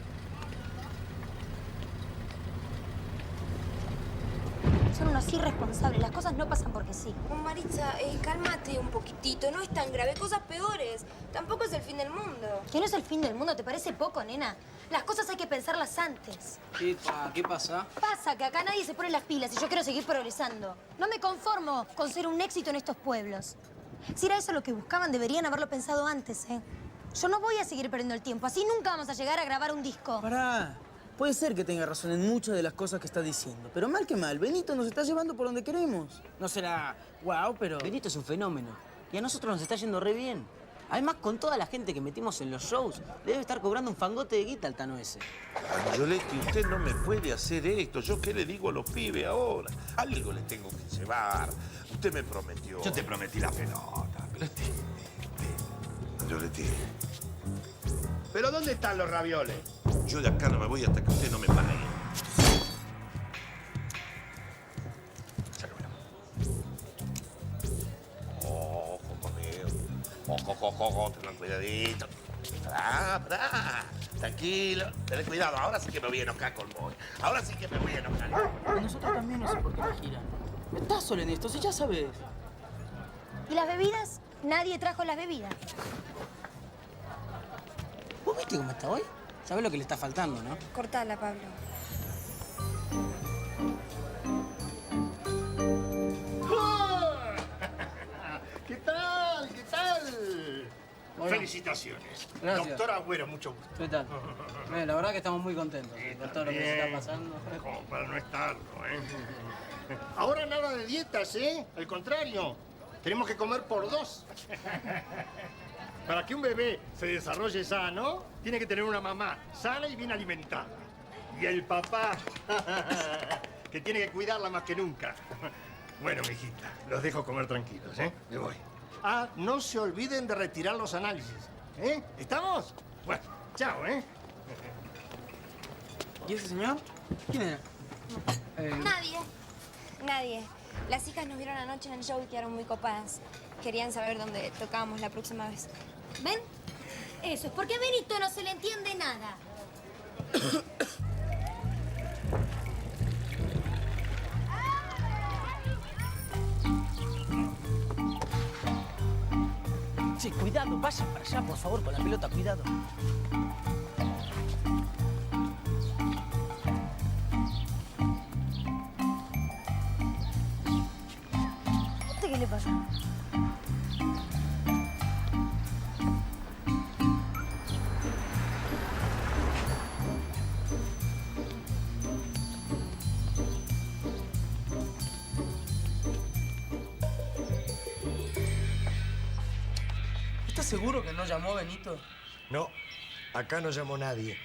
E: Son unos irresponsables. Las cosas no pasan porque sí.
I: Maritza, cálmate un poquitito. No es tan grave. Cosas peores. Tampoco es el fin del mundo.
E: ¿Que no es el fin del mundo? ¿Te parece poco, nena? Las cosas hay que pensarlas antes.
B: ¿Qué pasa?
E: Pasa que acá nadie se pone las pilas y yo quiero seguir progresando. No me conformo con ser un éxito en estos pueblos. Si era eso lo que buscaban, deberían haberlo pensado antes, ¿eh? Yo no voy a seguir perdiendo el tiempo. Así nunca vamos a llegar a grabar un disco.
C: Pará. Puede ser que tenga razón en muchas de las cosas que está diciendo, pero mal que mal, Benito nos está llevando por donde queremos. No será guau, pero...
B: Benito es un fenómeno. Y a nosotros nos está yendo re bien. Además, con toda la gente que metimos en los shows, debe estar cobrando un fangote de guita al Tano ese.
F: Angioletti, usted no me puede hacer esto. ¿Yo qué le digo a los pibes ahora? Algo les tengo que llevar. Usted me prometió.
Q: Yo te prometí la pelota.
F: Angioletti,
Q: ¿Pero dónde están los ravioles?
F: yo de acá no me voy hasta que usted no me pague. Ojo, tengan cuidadito. Pará. Tranquilo, tened cuidado. Ahora sí que me voy a enojar con vos. Ahora sí que me voy a enojar.
C: A nosotros también no sé por qué me giran. Estás solo en esto, si ya sabes.
E: ¿Y las bebidas? Nadie trajo las bebidas.
B: ¿Vos viste cómo está hoy? ¿Sabés lo que le está faltando, no?
I: Cortala, Pablo.
Q: ¿Qué tal? ¿Qué tal?
B: Bueno.
Q: Felicitaciones.
B: Gracias.
Q: Doctor Agüero, mucho gusto.
B: ¿Qué tal? La verdad que estamos muy contentos por todo lo que se está
Q: Bien.
B: pasando.
Q: Como para no estarlo, ¿eh? Ahora nada de dietas, ¿eh? Al contrario, tenemos que comer por 2. Para que un bebé se desarrolle sano, tiene que tener una mamá sana y bien alimentada. Y el papá, que tiene que cuidarla más que nunca. Bueno, mijita, los dejo comer tranquilos, ¿eh? Me voy. Ah, no se olviden de retirar los análisis, ¿eh? ¿Estamos? Bueno, chao, ¿eh?
C: ¿Y ese señor? ¿Quién era?
I: Nadie. Las hijas nos vieron anoche en el show y quedaron muy copadas. Querían saber dónde tocábamos la próxima vez.
E: ¿Ven? Eso es porque a Benito no se le entiende nada.
B: Sí, cuidado, vayan para allá, por favor, con la pelota, cuidado.
E: ¿Este qué le pasa?
C: ¿Estás seguro que no llamó Benito?
Q: No, acá no llamó nadie.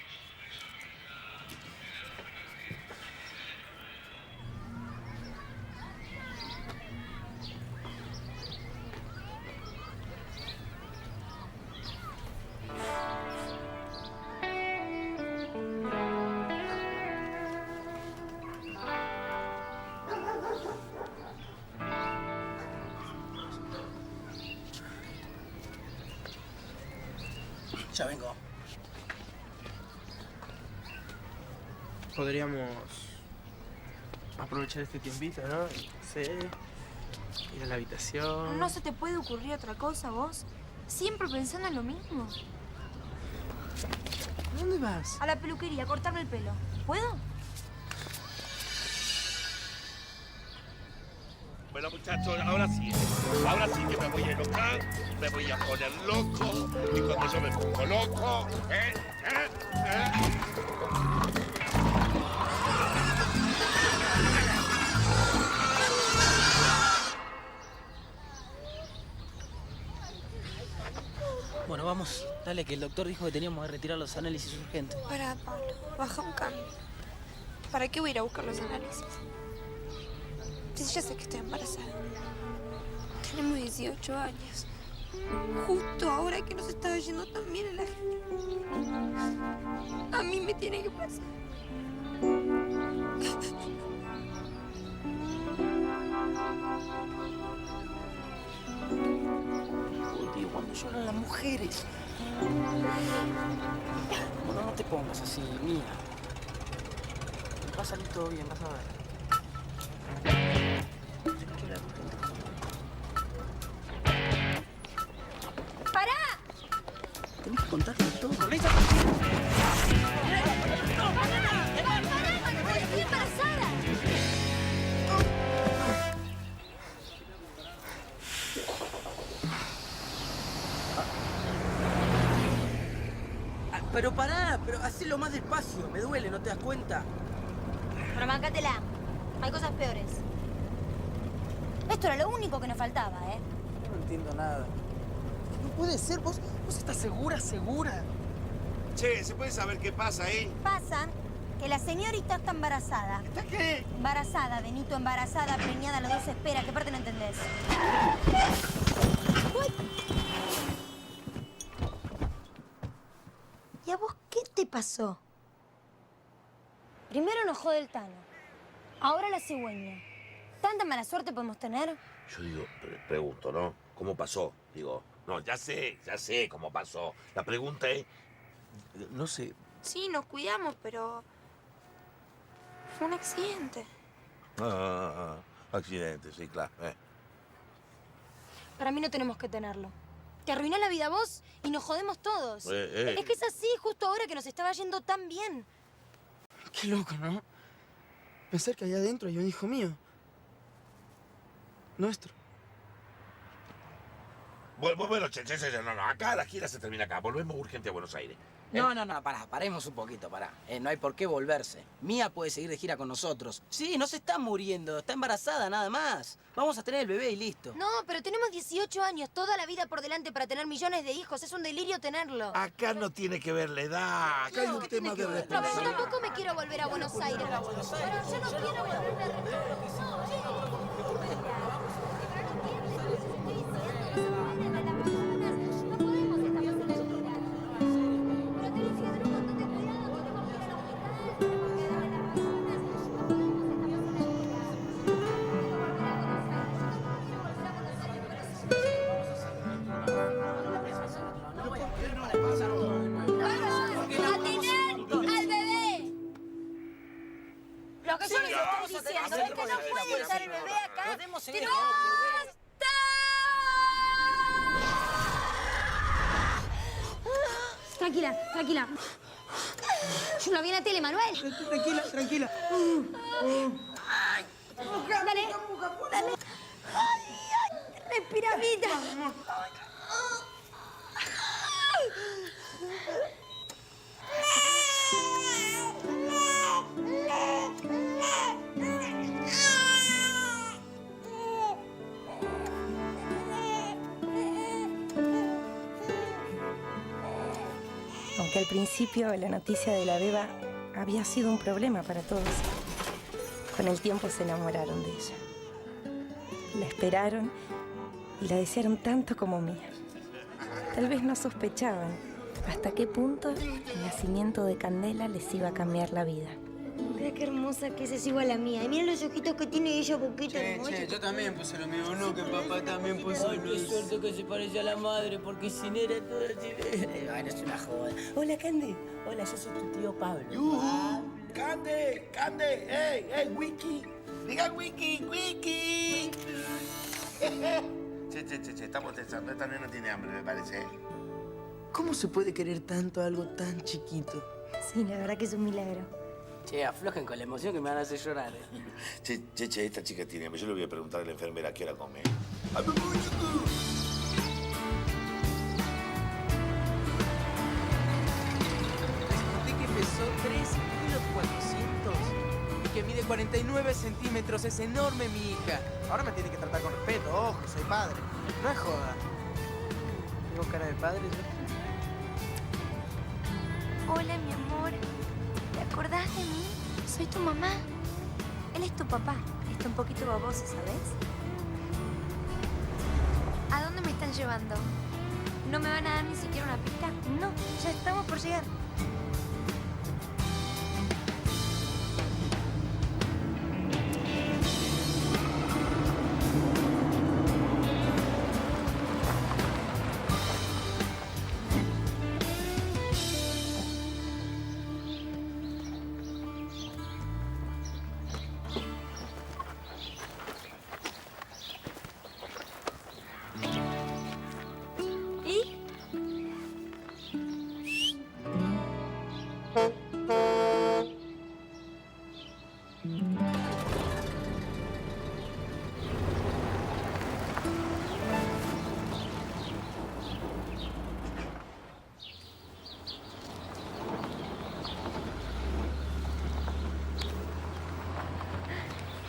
B: Ya vengo.
C: Podríamos aprovechar este tiempito, ¿no? Sí. Ir a la habitación.
I: ¿No se te puede ocurrir otra cosa, vos? Siempre pensando en lo mismo.
C: ¿A dónde vas?
I: A la peluquería, a cortarme el pelo. ¿Puedo?
F: Bueno, muchachos, ahora sí que me voy a enojar, me voy a poner loco, y cuando yo me pongo loco,
B: Bueno, vamos. Dale, que el doctor dijo que teníamos que retirar los análisis urgentes.
I: Pará, Pablo. Baja un cambio. ¿Para qué voy a ir a buscar los análisis? Si ya sé que estoy embarazada. Tenemos 18 años. Justo ahora que nos está yendo tan bien en la gente. A mí me tiene que pasar.
B: Odio cuando lloran las mujeres. Bueno, no te pongas así, mía. Va a salir todo bien, vas a ver.
E: ¡Pará!
B: Tenés que contarle todo. ¡Lisa!
E: ¡Estoy embarazada!
B: Pero pará, pero hacelo más despacio. Me duele, ¿no te das cuenta?
E: Pero bancátela. Hay cosas peores. Esto era lo único que nos faltaba, ¿eh?
B: No entiendo nada. No puede ser. ¿Vos estás segura?
F: Che, ¿se puede saber qué pasa ahí?
E: Pasa que la señorita está embarazada.
F: ¿Está qué?
E: Embarazada, Benito, embarazada, preñada, los dos se espera. ¿Qué parte no entendés? Uy. ¿Y a vos qué te pasó? Primero nos jode el Tano. Ahora la cigüeña. ¿Tanta mala suerte podemos tener?
F: Yo digo, pregunto, ¿no? ¿Cómo pasó? Digo, No, ya sé cómo pasó. La pregunta es, no sé.
I: Sí, nos cuidamos, pero... fue un accidente.
F: Accidente, sí, claro.
E: Para mí no tenemos que tenerlo. Te arruinó la vida vos y nos jodemos todos. Es que es así, justo ahora que nos estaba yendo tan bien.
C: Qué loco, ¿no? Pensar que allá adentro hay un hijo mío. Nuestro.
F: Bueno, che, no, acá la gira se termina acá. Volvemos urgente a Buenos Aires.
B: No, paremos un poquito, pará. No hay por qué volverse. Mía puede seguir de gira con nosotros. Sí, no se está muriendo, está embarazada nada más. Vamos a tener el bebé y listo.
E: No, pero tenemos 18 años, toda la vida por delante para tener millones de hijos. Es un delirio tenerlo.
F: Acá no tiene que ver la edad. Acá hay un tema de
E: Pero
F: responsabilidad.
E: yo tampoco me quiero volver a Buenos Aires. Pero yo no quiero volverme a Lo que yo les estoy diciendo es que no puede estar el bebé acá. ¡Basta! Tranquila. Yo lo vi en la tele, Manuel.
C: Tranquila.
E: Dale. Respira, vida.
A: Aunque al principio la noticia de la beba había sido un problema para todos, con el tiempo se enamoraron de ella. La esperaron y la desearon tanto como mía. Tal vez no sospechaban hasta qué punto el nacimiento de Candela les iba a cambiar la vida.
E: Mira qué hermosa que es igual a la mía. Y mira los ojitos que tiene ella, boquita hermosa.
C: Che, yo también puse lo mío, ¿no? Que papá también puso
B: Ay,
C: lo
B: qué
C: mismo.
B: suerte que se parece a la madre, porque sin era todo así. Bueno, es una joda. Hola, Cande. Hola, yo soy tu tío Pablo.
F: Cande, hey, Wiki. Diga Wiki. Che, estamos pensando, esta nena tiene hambre, me parece.
C: ¿Cómo se puede querer tanto a algo tan chiquito?
E: Sí, la verdad que es un milagro.
B: Che, aflojen con la emoción que me van a hacer llorar.
F: Che, esta chica tiene hambre. Yo le voy a preguntar a la enfermera a qué hora come.
C: Conté que pesó 3 kilos 400 y que mide 49 centímetros. Es enorme, mi hija. Ahora me tiene que tratar con respeto. Ojo, soy padre. No es joda. ¿Tengo cara de padre yo?
I: Hola, mi amor. ¿Te acordás de mí? Soy tu mamá. Él es tu papá. Está un poquito baboso, ¿sabes? ¿A dónde me están llevando? ¿No me van a dar ni siquiera una pista? No, ya estamos por llegar.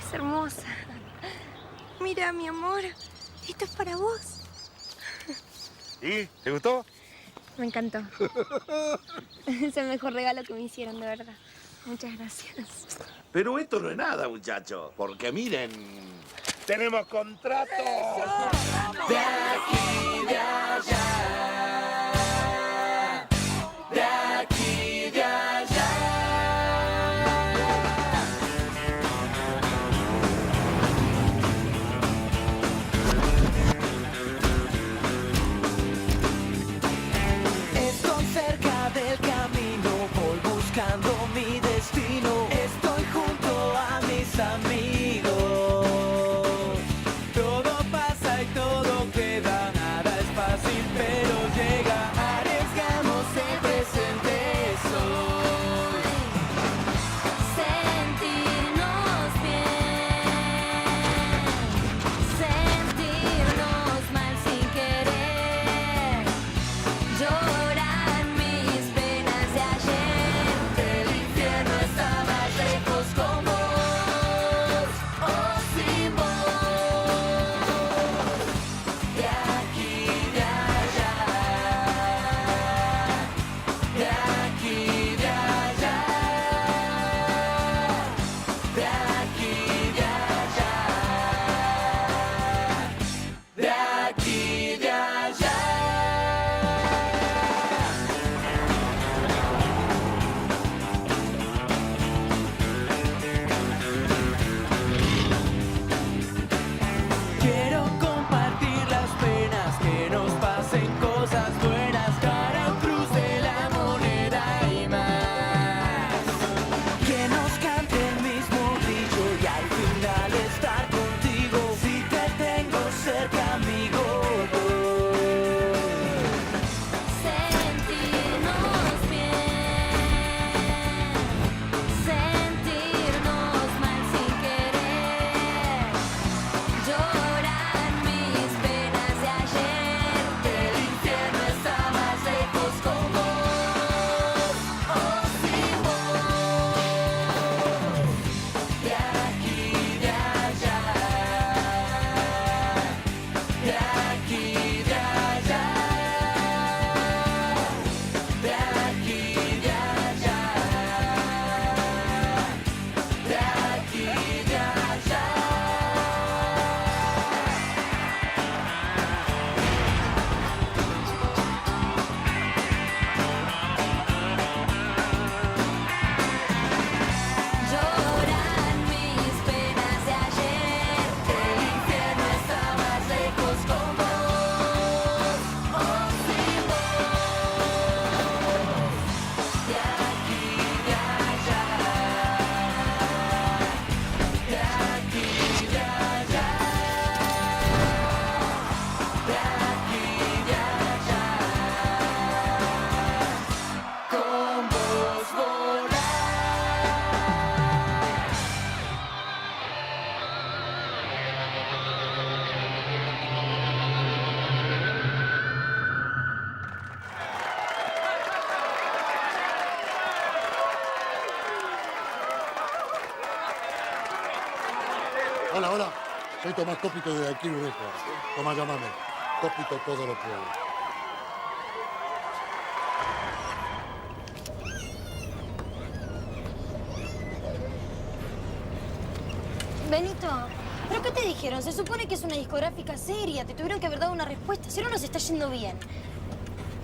I: Es hermosa. Mira, mi amor, esto es para vos.
F: ¿Y? ¿Te gustó?
I: Me encantó. Es el mejor regalo que me hicieron, de verdad. Muchas gracias.
F: Pero esto no es nada, muchachos. Porque miren, tenemos contrato.
J: De aquí, de allá. De aquí, de allá.
R: Hola, hola. Soy Tomás Cópito de aquí, Ureco. Tomás, llámame. Cópito todo lo puede.
E: Benito, ¿pero qué te dijeron? Se supone que es una discográfica seria. Te tuvieron que haber dado una respuesta. Si no nos está yendo bien.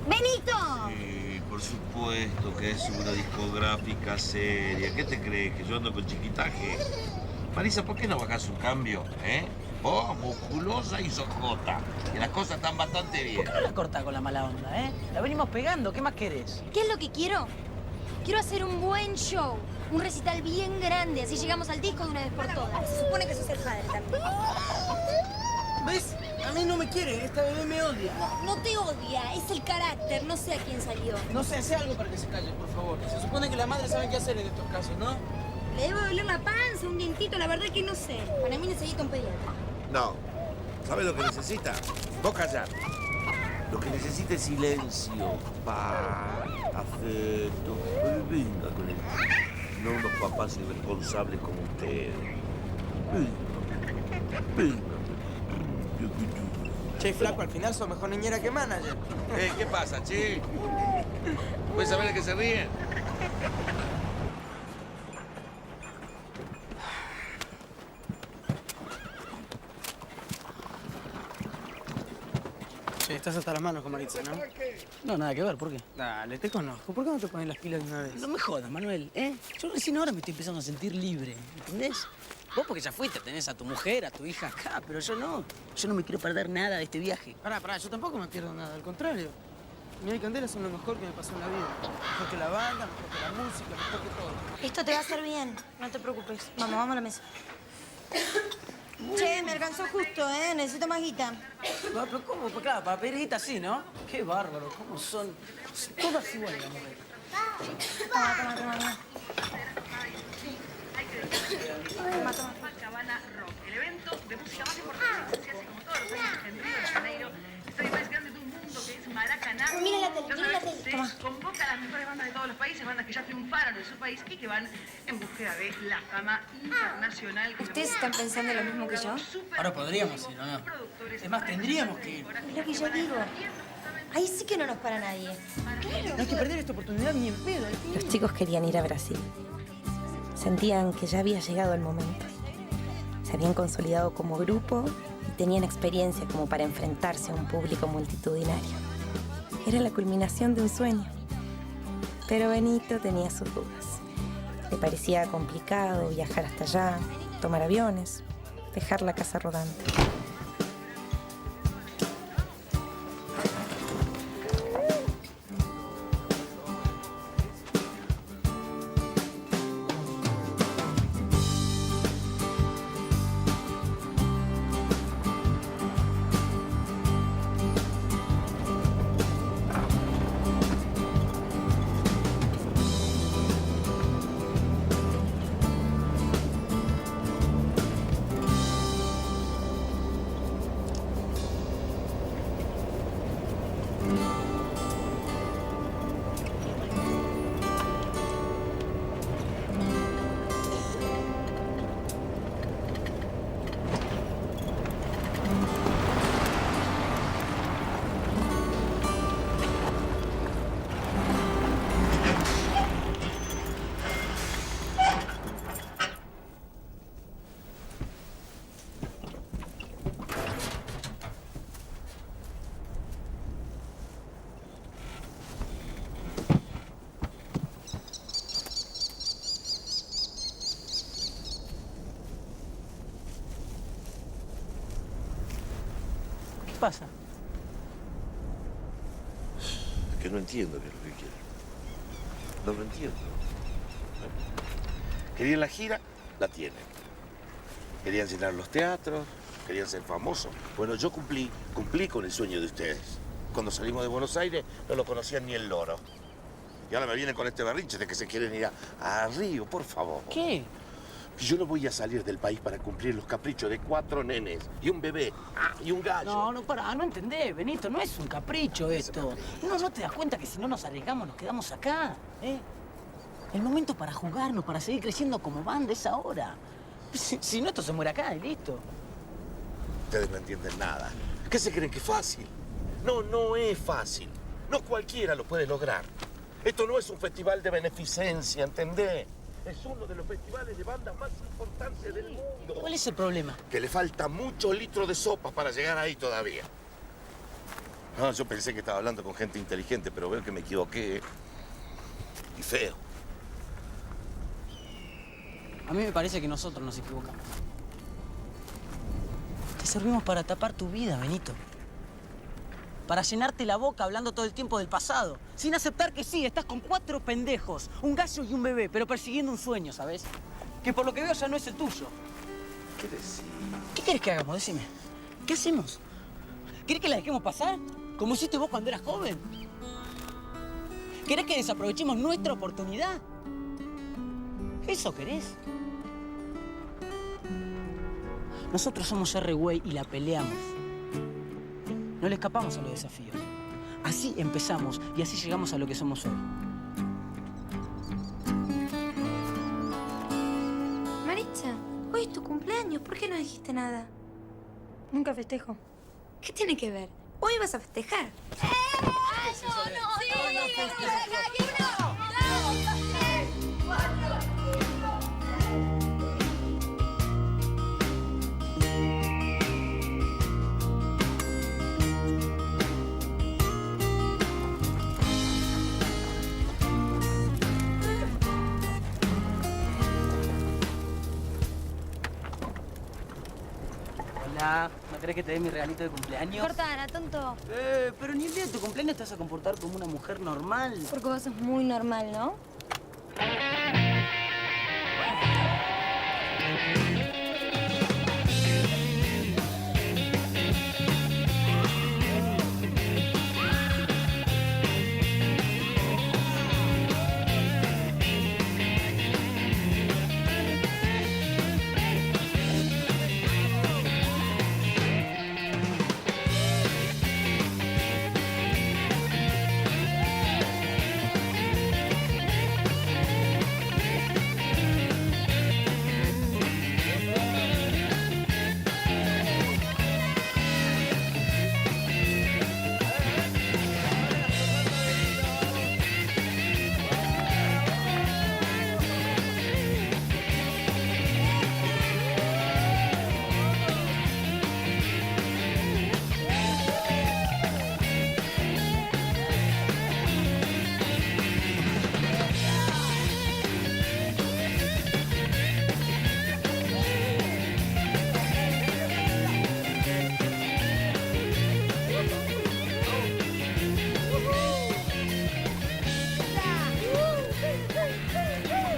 E: ¡Benito!
F: Sí, por supuesto que es una discográfica seria. ¿Qué te crees? ¿Que yo ando con chiquitaje? Marisa, ¿por qué no bajás un cambio, Vos, musculosa y sojota. Y las cosas están bastante bien.
B: ¿Por qué no la cortás con la mala onda, La venimos pegando. ¿Qué más querés?
E: ¿Qué es lo que quiero? Quiero hacer un buen show. Un recital bien grande. Así llegamos al disco de una vez por todas. Se supone que sos el padre también.
C: ¿Ves? A mí no me quiere. Esta bebé me odia.
E: No te odia. Es el carácter. No sé a quién salió.
C: No sé, hace algo para que se calle, por favor. Se supone que las madres saben qué hacer en estos casos, ¿no?
E: Le debo doler la panza, un dientito. La verdad que no sé. Para mí necesito un pediatra.
F: No. ¿Sabes lo que necesita? Vos callate. Lo que necesita es silencio, paz, afecto. Venga con él. No unos papás irresponsables como ustedes. Venga.
C: Che, flaco, al final sos mejor niñera que manager.
F: ¿Qué pasa, che? ¿Puedes saber de qué se ríen?
C: Che, estás hasta las manos con Maritza, ¿no?
B: No, nada que ver. ¿Por qué?
C: Dale, te conozco. ¿Por qué no te pones las pilas de una vez?
B: No me jodas, Manuel, Yo recién ahora me estoy empezando a sentir libre, ¿entendés? Vos porque ya fuiste, tenés a tu mujer, a tu hija acá, pero yo no. Yo no me quiero perder nada de este viaje.
C: Pará, yo tampoco me pierdo nada, al contrario. Miel y Candela son lo mejor que me pasó en la vida. Mejor que la banda, mejor que la música, mejor que todo.
E: Esto te va a hacer bien. No te preocupes. Vamos a la mesa. Che, me alcanzó justo, Necesito más guita.
B: No, pero ¿cómo? Pues claro, para pedir guita sí, ¿no? Qué bárbaro, ¿cómo son? Todas iguales, la mujer.
E: Toma.
S: Cabana Rock, el evento de música más importante que se hace como todos los años en Río de Janeiro, el estadio más grande del mundo que es Maracaná.
E: Mira la tele.
S: Se convoca a las mejores bandas de todos los países, bandas que ya triunfaron en su país y que van en búsqueda de la fama internacional.
E: ¿Ustedes están pensando lo mismo que yo?
B: Ahora podríamos ir, ¿o no? Es más, tendríamos que ir.
E: Es lo que yo digo. Ahí sí que no nos para nadie.
B: No hay que perder esta oportunidad ni en pedo.
A: Los chicos querían ir a Brasil. Sentían que ya había llegado el momento. Se habían consolidado como grupo y tenían experiencia como para enfrentarse a un público multitudinario. Era la culminación de un sueño. Pero Benito tenía sus dudas. Le parecía complicado viajar hasta allá, tomar aviones, dejar la casa rodante.
B: ¿Qué pasa?
F: Es que no entiendo qué es lo que quieren. No lo entiendo. Querían la gira, la tienen. Querían llenar los teatros, querían ser famosos. Bueno, yo cumplí con el sueño de ustedes. Cuando salimos de Buenos Aires no lo conocían ni el loro. Y ahora me vienen con este berrinche de que se quieren ir a Río, por favor.
B: ¿Qué?
F: Yo no voy a salir del país para cumplir los caprichos de 4 nenes y un bebé y un gallo.
B: No, pará, no entendés, Benito, no es un capricho esto. No te das cuenta que si no nos arriesgamos nos quedamos acá, El momento para jugarnos, para seguir creciendo como banda es ahora. Si no, esto se muere acá y listo.
F: Ustedes no entienden nada. ¿Qué se creen que es fácil? No, no es fácil. No cualquiera lo puede lograr. Esto no es un festival de beneficencia, ¿entendés? Es uno de los festivales de bandas más importantes del mundo.
B: ¿Cuál es el problema?
F: Que le falta muchos litros de sopa para llegar ahí todavía. No, yo pensé que estaba hablando con gente inteligente, pero veo que me equivoqué. Y feo.
B: A mí me parece que nosotros nos equivocamos. Te servimos para tapar tu vida, Benito. Para llenarte la boca hablando todo el tiempo del pasado. Sin aceptar que sí, estás con 4 pendejos, un gallo y un bebé, pero persiguiendo un sueño, ¿sabes? Que por lo que veo ya no es el tuyo.
F: ¿Qué decís?
B: ¿Qué querés que hagamos? Decime. ¿Qué hacemos? ¿Querés que la dejemos pasar? Como hiciste vos cuando eras joven. ¿Querés que desaprovechemos nuestra oportunidad? ¿Eso querés? Nosotros somos R-Way y la peleamos. No le escapamos a los desafíos. Así empezamos y así llegamos a lo que somos hoy.
E: Maritza, hoy es tu cumpleaños. ¿Por qué no dijiste nada? Nunca festejo. ¿Qué tiene que ver? Hoy vas a festejar.
B: Hola, ¿no crees que te dé mi regalito de cumpleaños?
E: Cortana, tonto.
B: Pero ni el día de tu cumpleaños te vas a comportar como una mujer normal.
E: Porque vos sos muy normal, ¿no?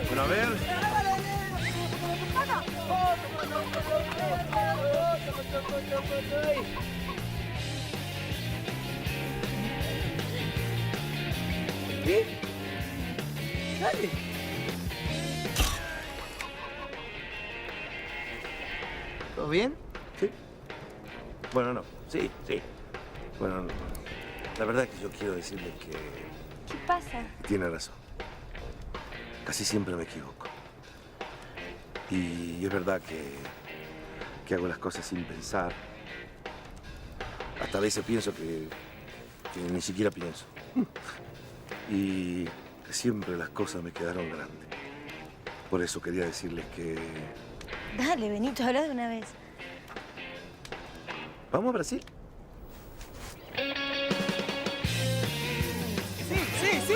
F: Bueno, a ver.
B: ¿Qué? Dale.
F: ¿Todo bien? Sí. Bueno, no. Sí, sí. Bueno, no. La verdad es que yo quiero decirle que
E: ¿Qué pasa?
F: tiene razón. Casi siempre me equivoco. Y es verdad que hago las cosas sin pensar. Hasta a veces pienso que ni siquiera pienso. Y que siempre las cosas me quedaron grandes. Por eso quería decirles que...
E: Dale, Benito, habla de una vez.
F: ¿Vamos a Brasil?
C: Sí, sí, sí.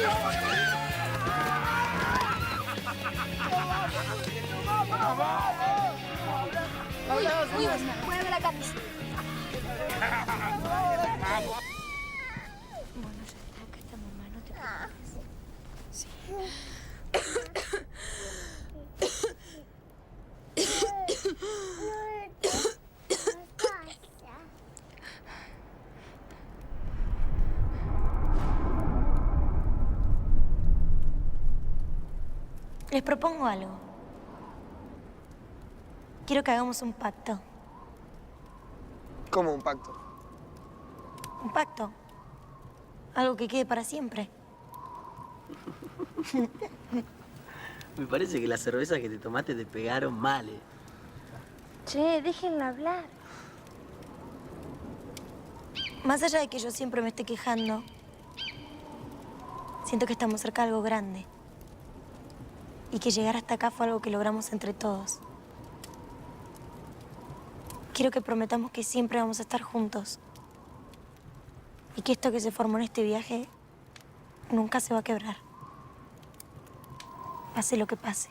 E: Uy, mueve la camisa. Bueno, ya está, acá está mamá, no te preocupes. Sí. Les propongo algo. Quiero que hagamos un pacto.
C: ¿Cómo un pacto?
E: Un pacto. Algo que quede para siempre.
B: Me parece que las cervezas que te tomaste te pegaron mal,
E: Che, déjenla hablar. Más allá de que yo siempre me esté quejando, siento que estamos cerca de algo grande. Y que llegar hasta acá fue algo que logramos entre todos. Quiero que prometamos que siempre vamos a estar juntos. Y que esto que se formó en este viaje nunca se va a quebrar. Pase lo que pase.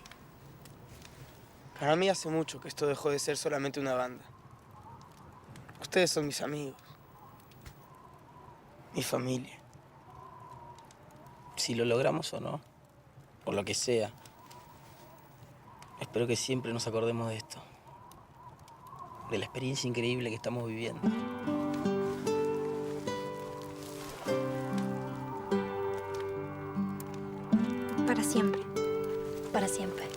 C: Para mí hace mucho que esto dejó de ser solamente una banda. Ustedes son mis amigos. Mi familia.
B: Si lo logramos o no, por lo que sea, espero que siempre nos acordemos de esto. De la experiencia increíble que estamos viviendo.
E: Para siempre. Para siempre.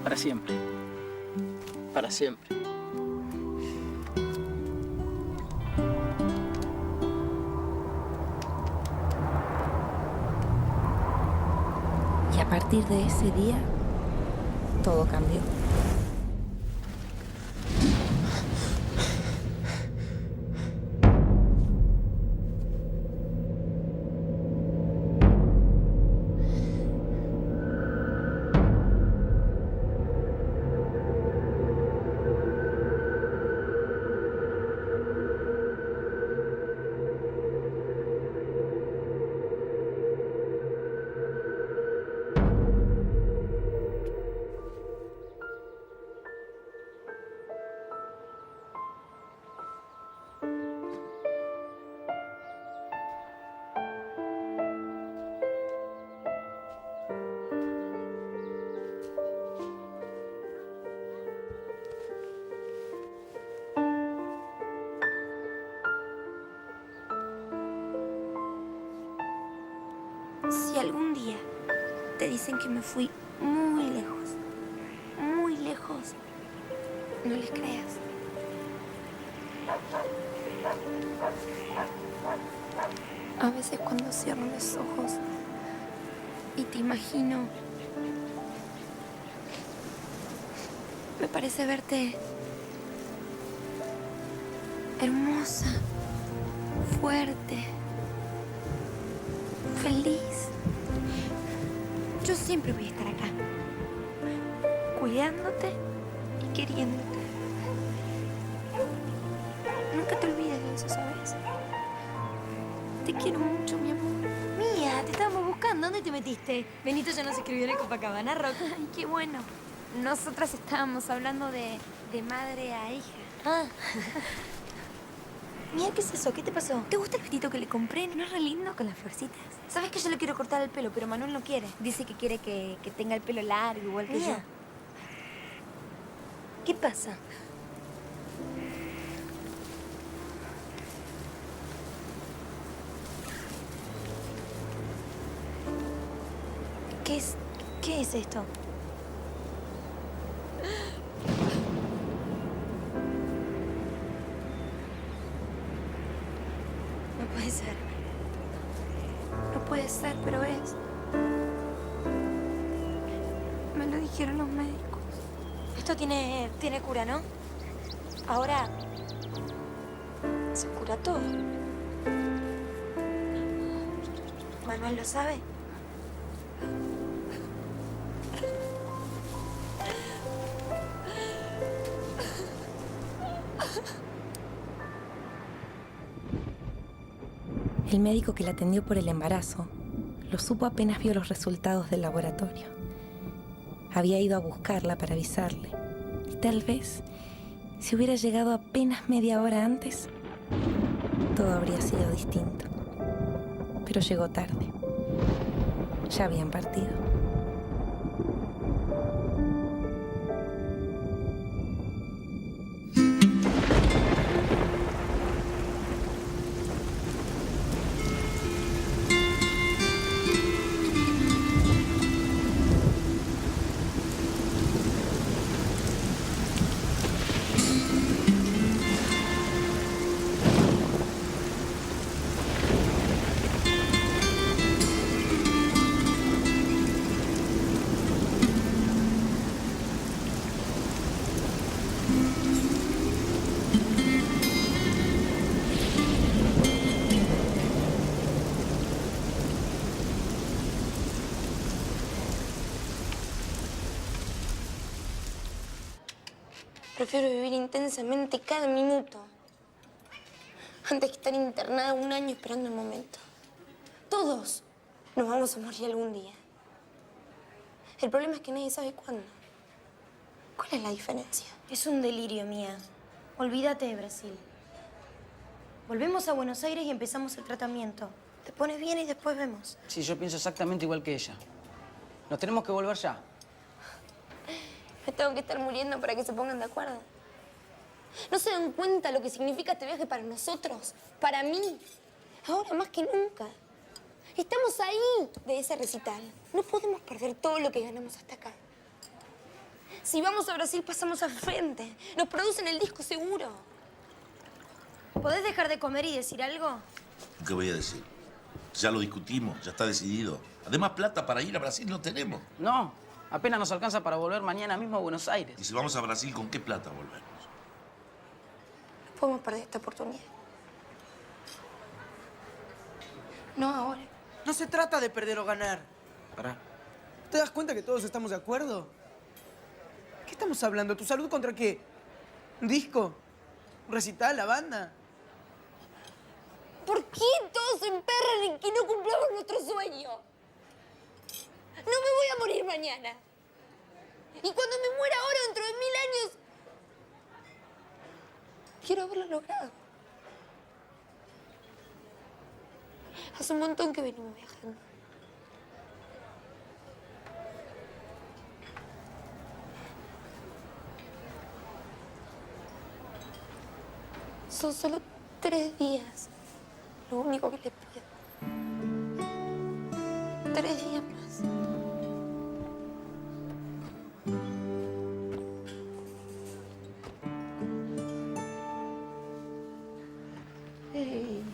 B: Para siempre. Para siempre.
A: Y a partir de ese día, todo cambió.
E: Si algún día te dicen que me fui muy lejos, no les creas. A veces cuando cierro los ojos y te imagino, me parece verte hermosa, fuerte, feliz. Yo siempre voy a estar acá, cuidándote y queriéndote. Nunca te olvides de eso, ¿sabes? Te quiero mucho, mi amor. Mía, te estábamos buscando. ¿Dónde te metiste? Benito ya nos escribió en el Copacabana Rock. Ay, qué bueno. Nosotras estábamos hablando de madre a hija. Ah. Mía, ¿qué es eso? ¿Qué te pasó? ¿Te gusta el vestido que le compré? ¿No es re lindo con las florcitas? Sabes que yo le quiero cortar el pelo, pero Manuel no quiere. Dice que quiere que tenga el pelo largo, igual que yo. ¿Qué pasa? ¿Qué es esto? No puede ser. No puede ser, pero es. Me lo dijeron los médicos. Esto tiene cura, ¿no? Ahora se cura todo. ¿Manuel lo sabe?
A: El médico que la atendió por el embarazo lo supo apenas vio los resultados del laboratorio. Había ido a buscarla para avisarle. Y tal vez, si hubiera llegado apenas media hora antes, todo habría sido distinto. Pero llegó tarde. Ya habían partido.
I: Prefiero vivir intensamente cada minuto antes que estar internada 1 año esperando el momento. Todos nos vamos a morir algún día. El problema es que nadie sabe cuándo. ¿Cuál es la diferencia?
E: Es un delirio, Mía. Olvídate de Brasil. Volvemos a Buenos Aires y empezamos el tratamiento. Te pones bien y después vemos.
B: Sí, yo pienso exactamente igual que ella. Nos tenemos que volver ya.
I: Me tengo que estar muriendo para que se pongan de acuerdo. ¿No se dan cuenta lo que significa este viaje para nosotros? Para mí. Ahora más que nunca. Estamos ahí de ese recital. No podemos perder todo lo que ganamos hasta acá. Si vamos a Brasil, pasamos al frente. Nos producen el disco seguro.
E: ¿Podés dejar de comer y decir algo?
F: ¿Qué voy a decir? Ya lo discutimos, ya está decidido. Además, plata para ir a Brasil no tenemos.
B: No, apenas nos alcanza para volver mañana mismo a Buenos Aires.
F: Y si vamos a Brasil, ¿con qué plata volvemos?
I: No podemos perder esta oportunidad. No ahora.
C: No se trata de perder o ganar.
B: Pará.
C: ¿Te das cuenta que todos estamos de acuerdo? ¿Qué estamos hablando? ¿Tu salud contra qué? ¿Un disco? ¿Un recital? ¿La banda?
I: ¿Por qué todos se emperran en que no cumplamos nuestro sueño? No me voy a morir mañana. Y cuando me muera ahora, dentro de 1000 años, quiero haberlo logrado. Hace un montón que venimos viajando. Son solo 3 días. Lo único que les pido. 3 días más.
E: Hey.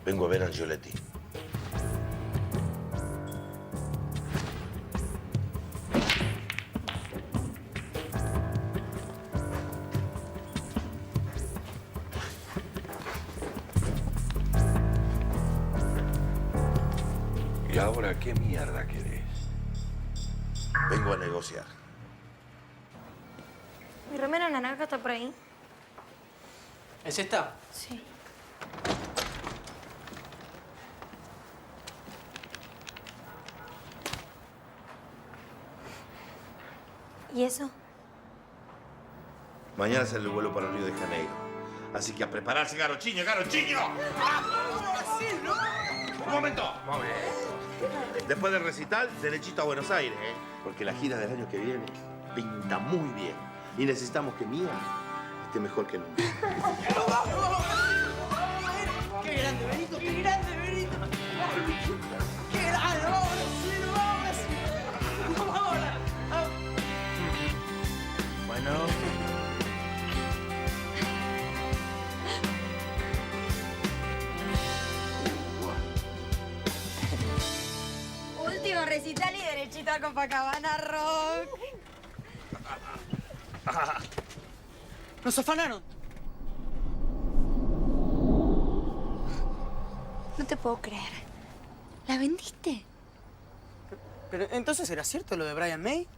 F: Vengo a ver a Angioletti.
P: ¿Y ahora qué mierda querés?
F: Vengo a negociar.
E: ¿Mi remera naranja está por ahí?
B: ¿Es esta?
E: Sí. ¿Y eso?
F: Mañana sale el vuelo para Río de Janeiro. Así que a prepararse, Garochiño, Garochiño. Un momento. Después del recital, derechito a Buenos Aires, ¿eh? Porque la gira del año que viene pinta muy bien. Y necesitamos que Mía esté mejor que nunca.
C: ¡Qué grande, Benito! ¡Qué grande, Benito! ¡Qué grande! ¡Vamos, vamos! ¡Vamos ahora!
B: Bueno.
E: Último recital y derechito a Copacabana Rock.
C: ¡Nos afanaron!
I: No te puedo creer. ¿La vendiste?
C: Pero entonces, ¿era cierto lo de Brian May?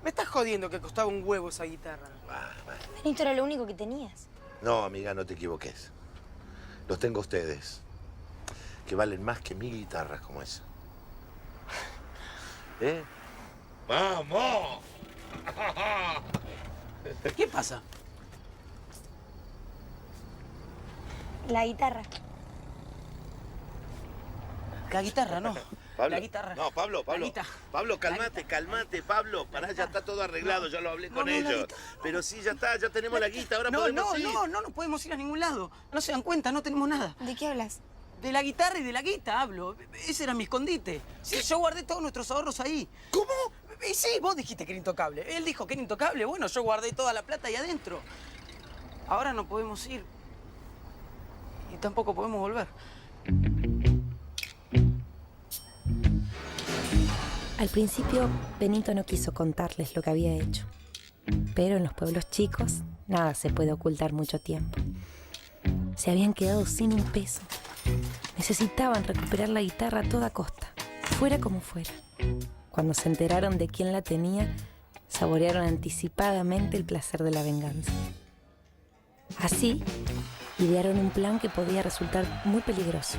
C: Me estás jodiendo que costaba un huevo esa guitarra.
E: Benito era lo único que tenías.
F: No, amiga, no te equivoques. Los tengo a ustedes, que valen más que 1000 guitarras como esa. ¿Eh? ¡Vamos!
B: ¿Qué pasa?
E: La guitarra.
B: La guitarra, no.
F: Pablo.
B: La guitarra.
F: No, Pablo. Pablo, calmate, Pablo. Pará, ya está todo arreglado, ya lo hablé con ellos. Pero sí, ya está, ya tenemos la guita, ahora podemos ir.
B: No podemos ir a ningún lado. No se dan cuenta, no tenemos nada.
I: ¿De qué hablas?
B: De la guitarra y de la guita hablo. Ese era mi escondite. Sí, yo guardé todos nuestros ahorros ahí.
F: ¿Cómo?
B: Y sí, vos dijiste que era intocable. Él dijo que era intocable. Bueno, yo guardé toda la plata ahí adentro. Ahora no podemos ir. Y tampoco podemos volver.
A: Al principio, Benito no quiso contarles lo que había hecho. Pero en los pueblos chicos, nada se puede ocultar mucho tiempo. Se habían quedado sin un peso. Necesitaban recuperar la guitarra a toda costa, fuera como fuera. Cuando se enteraron de quién la tenía, saborearon anticipadamente el placer de la venganza. Así, idearon un plan que podía resultar muy peligroso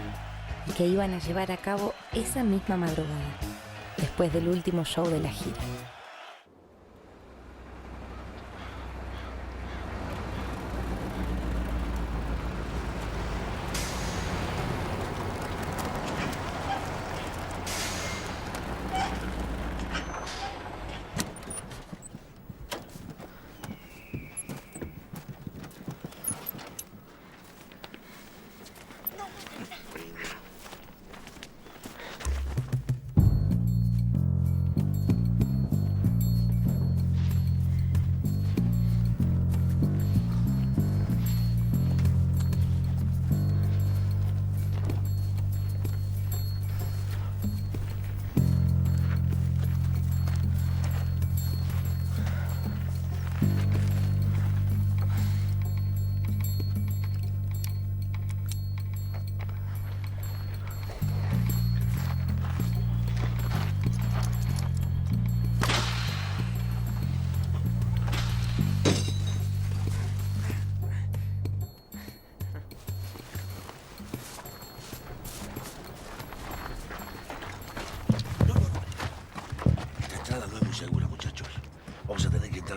A: y que iban a llevar a cabo esa misma madrugada, después del último show de la gira.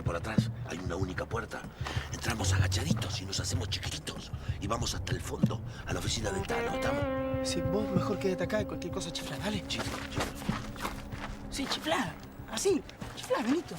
F: Por atrás hay una única puerta. Entramos agachaditos y nos hacemos chiquititos. Y vamos hasta el fondo, a la oficina del Tano. ¿Estamos?
C: Sí, vos mejor quédate acá y cualquier cosa chifla, dale.
F: Chifla.
B: Sí, chiflá. Así. Chiflá, Benito.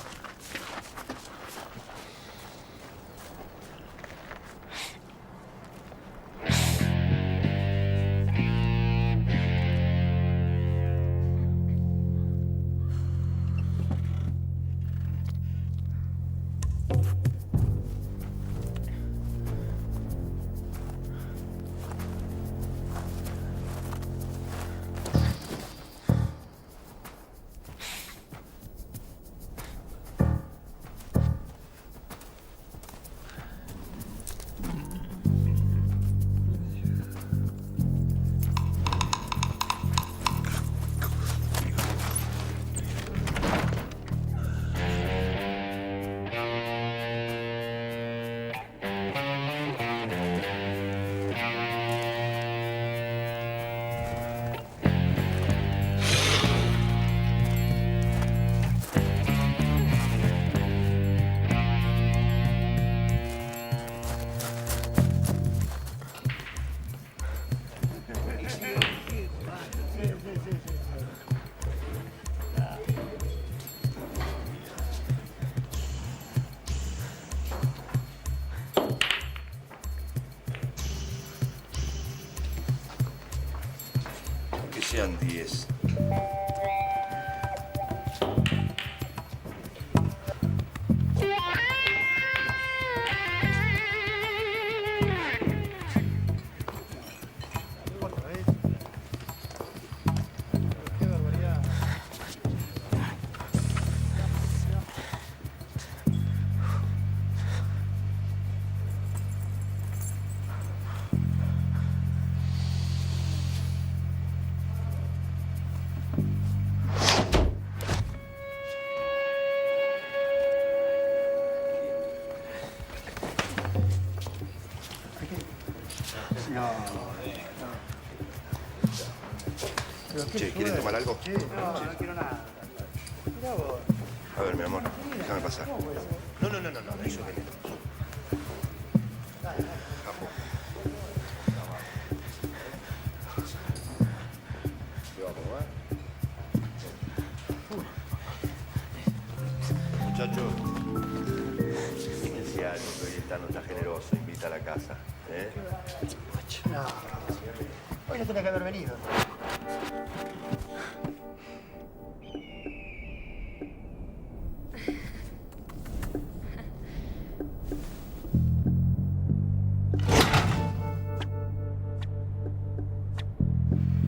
P: Sean 10. Che, ¿quieren tomar algo?
C: No quiero nada. Mirá vos.
P: A ver, mi amor, déjame pasar.
F: No, eso que no.
P: Capo. muchachos. Fíjense algo, que hoy está no está generoso, invita a la casa.
Q: No, hoy no tenía que haber venido.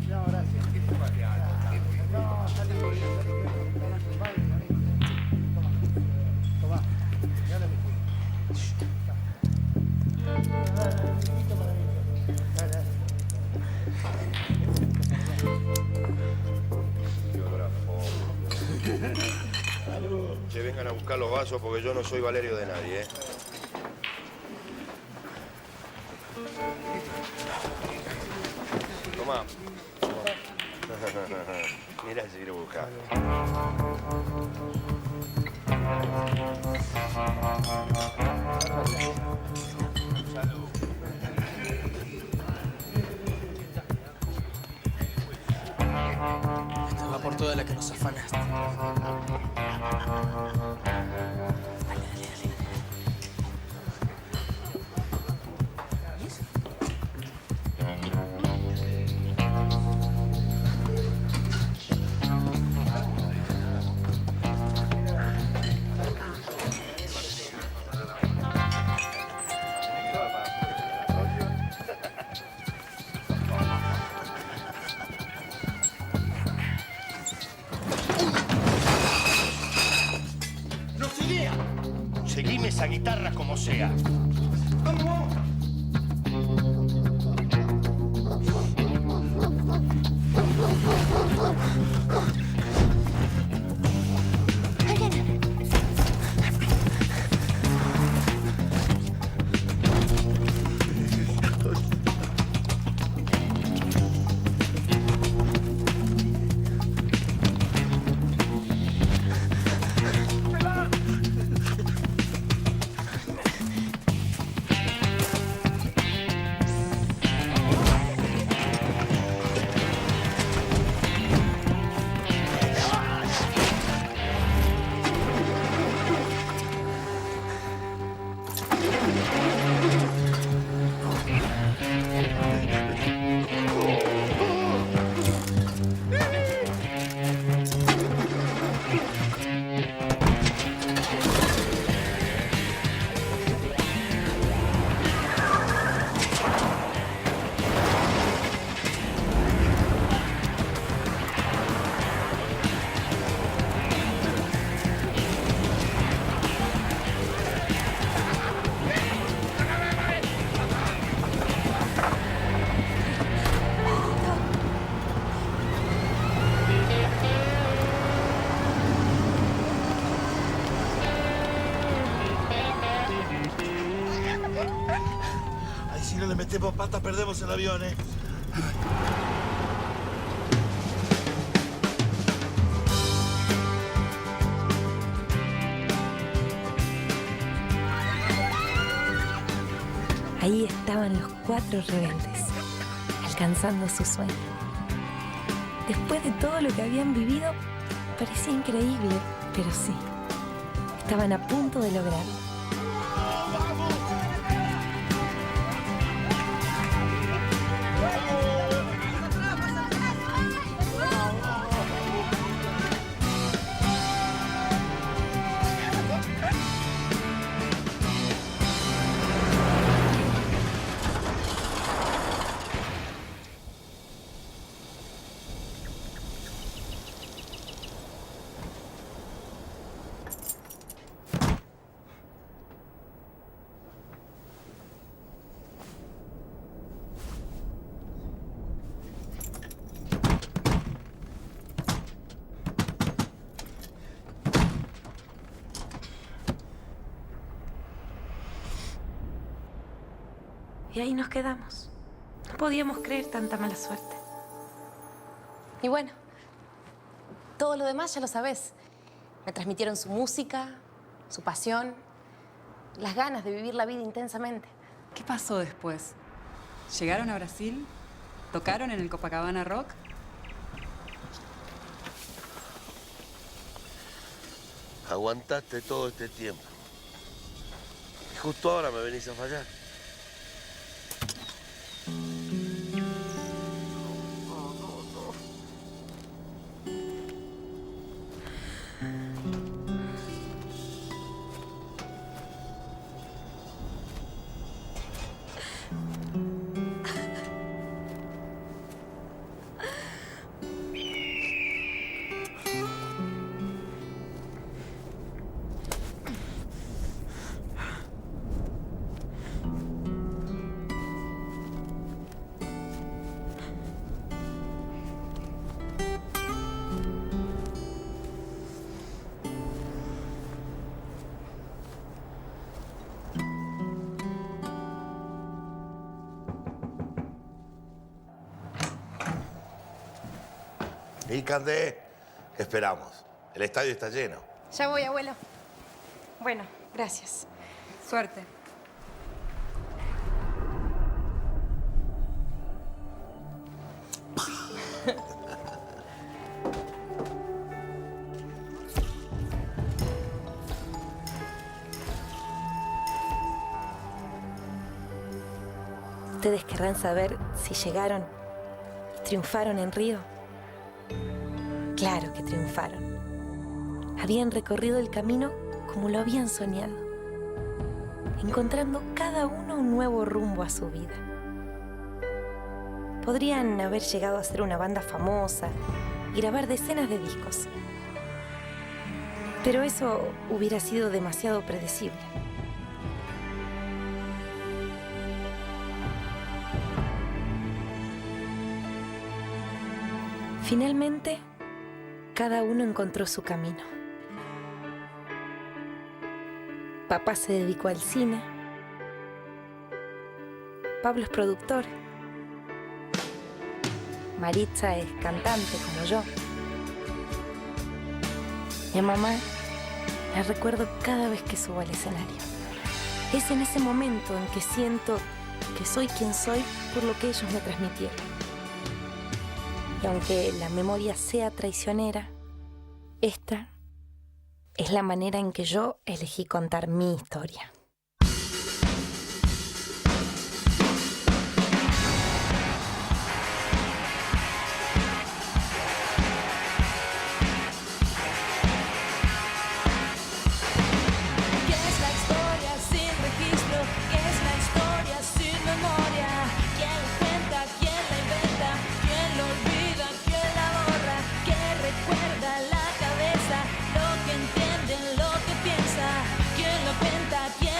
Q: No, gracias. No, sale por ahí. Tomá. Ya lo metí.
P: Che, vengan a buscar los vasos porque yo no soy Valerio de nadie, ¿eh? Tomá. Mira si quiero buscar. Salud.
C: Esta va por toda la que nos afanaste.
P: Seguime esa guitarra como sea.
F: Ay, si no le metemos pata, perdemos el avión, ¿eh?
A: Ahí estaban los 4 rebeldes, alcanzando su sueño. Después de todo lo que habían vivido, parecía increíble, pero sí, estaban a punto de lograrlo. Y ahí nos quedamos. No podíamos creer tanta mala suerte.
T: Y bueno, todo lo demás ya lo sabés. Me transmitieron su música, su pasión, las ganas de vivir la vida intensamente.
U: ¿Qué pasó después? ¿Llegaron a Brasil? ¿Tocaron en el Copacabana Rock?
F: Aguantaste todo este tiempo. Y justo ahora me venís a fallar. Y Candé, esperamos. El estadio está lleno.
T: Ya voy, abuelo. Bueno, gracias.
U: Suerte.
A: Ustedes querrán saber si llegaron y triunfaron en Río. Claro que triunfaron. Habían recorrido el camino como lo habían soñado, encontrando cada uno un nuevo rumbo a su vida. Podrían haber llegado a ser una banda famosa y grabar decenas de discos, pero eso hubiera sido demasiado predecible. Finalmente, cada uno encontró su camino. Papá se dedicó al cine. Pablo es productor. Maritza es cantante como yo. Y a mamá la recuerdo cada vez que subo al escenario. Es en ese momento en que siento que soy quien soy por lo que ellos me transmitieron. Y aunque la memoria sea traicionera, esta es la manera en que yo elegí contar mi historia.
J: ¿Qué es la historia sin registro? ¿Qué es la historia sin memoria? ¿Quién la cuenta? ¿Quién la inventa? ¿Quién lo olvida? ¿Quién la borra? ¿Qué recuerda la cabeza? Lo que entiende, lo que piensa. ¿Quién lo cuenta? ¿Quién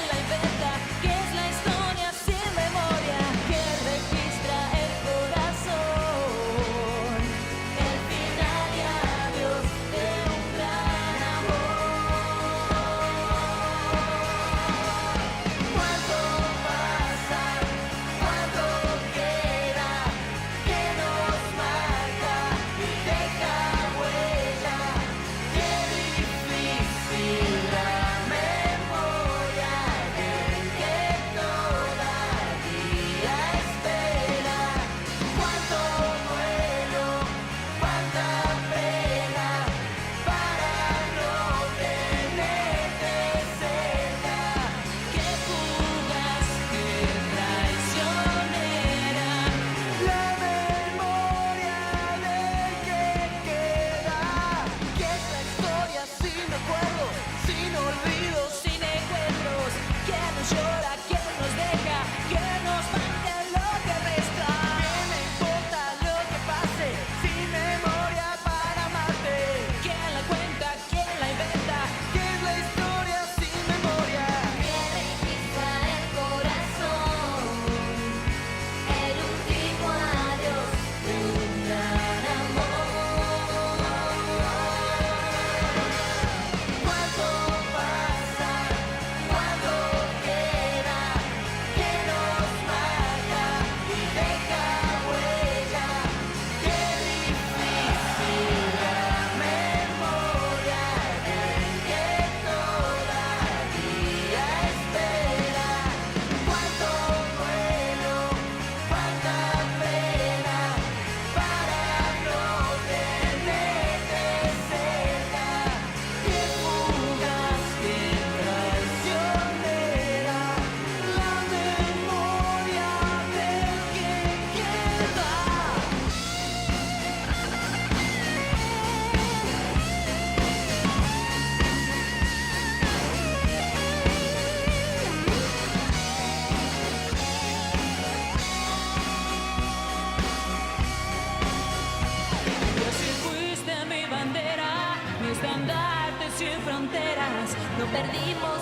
J: perdimos.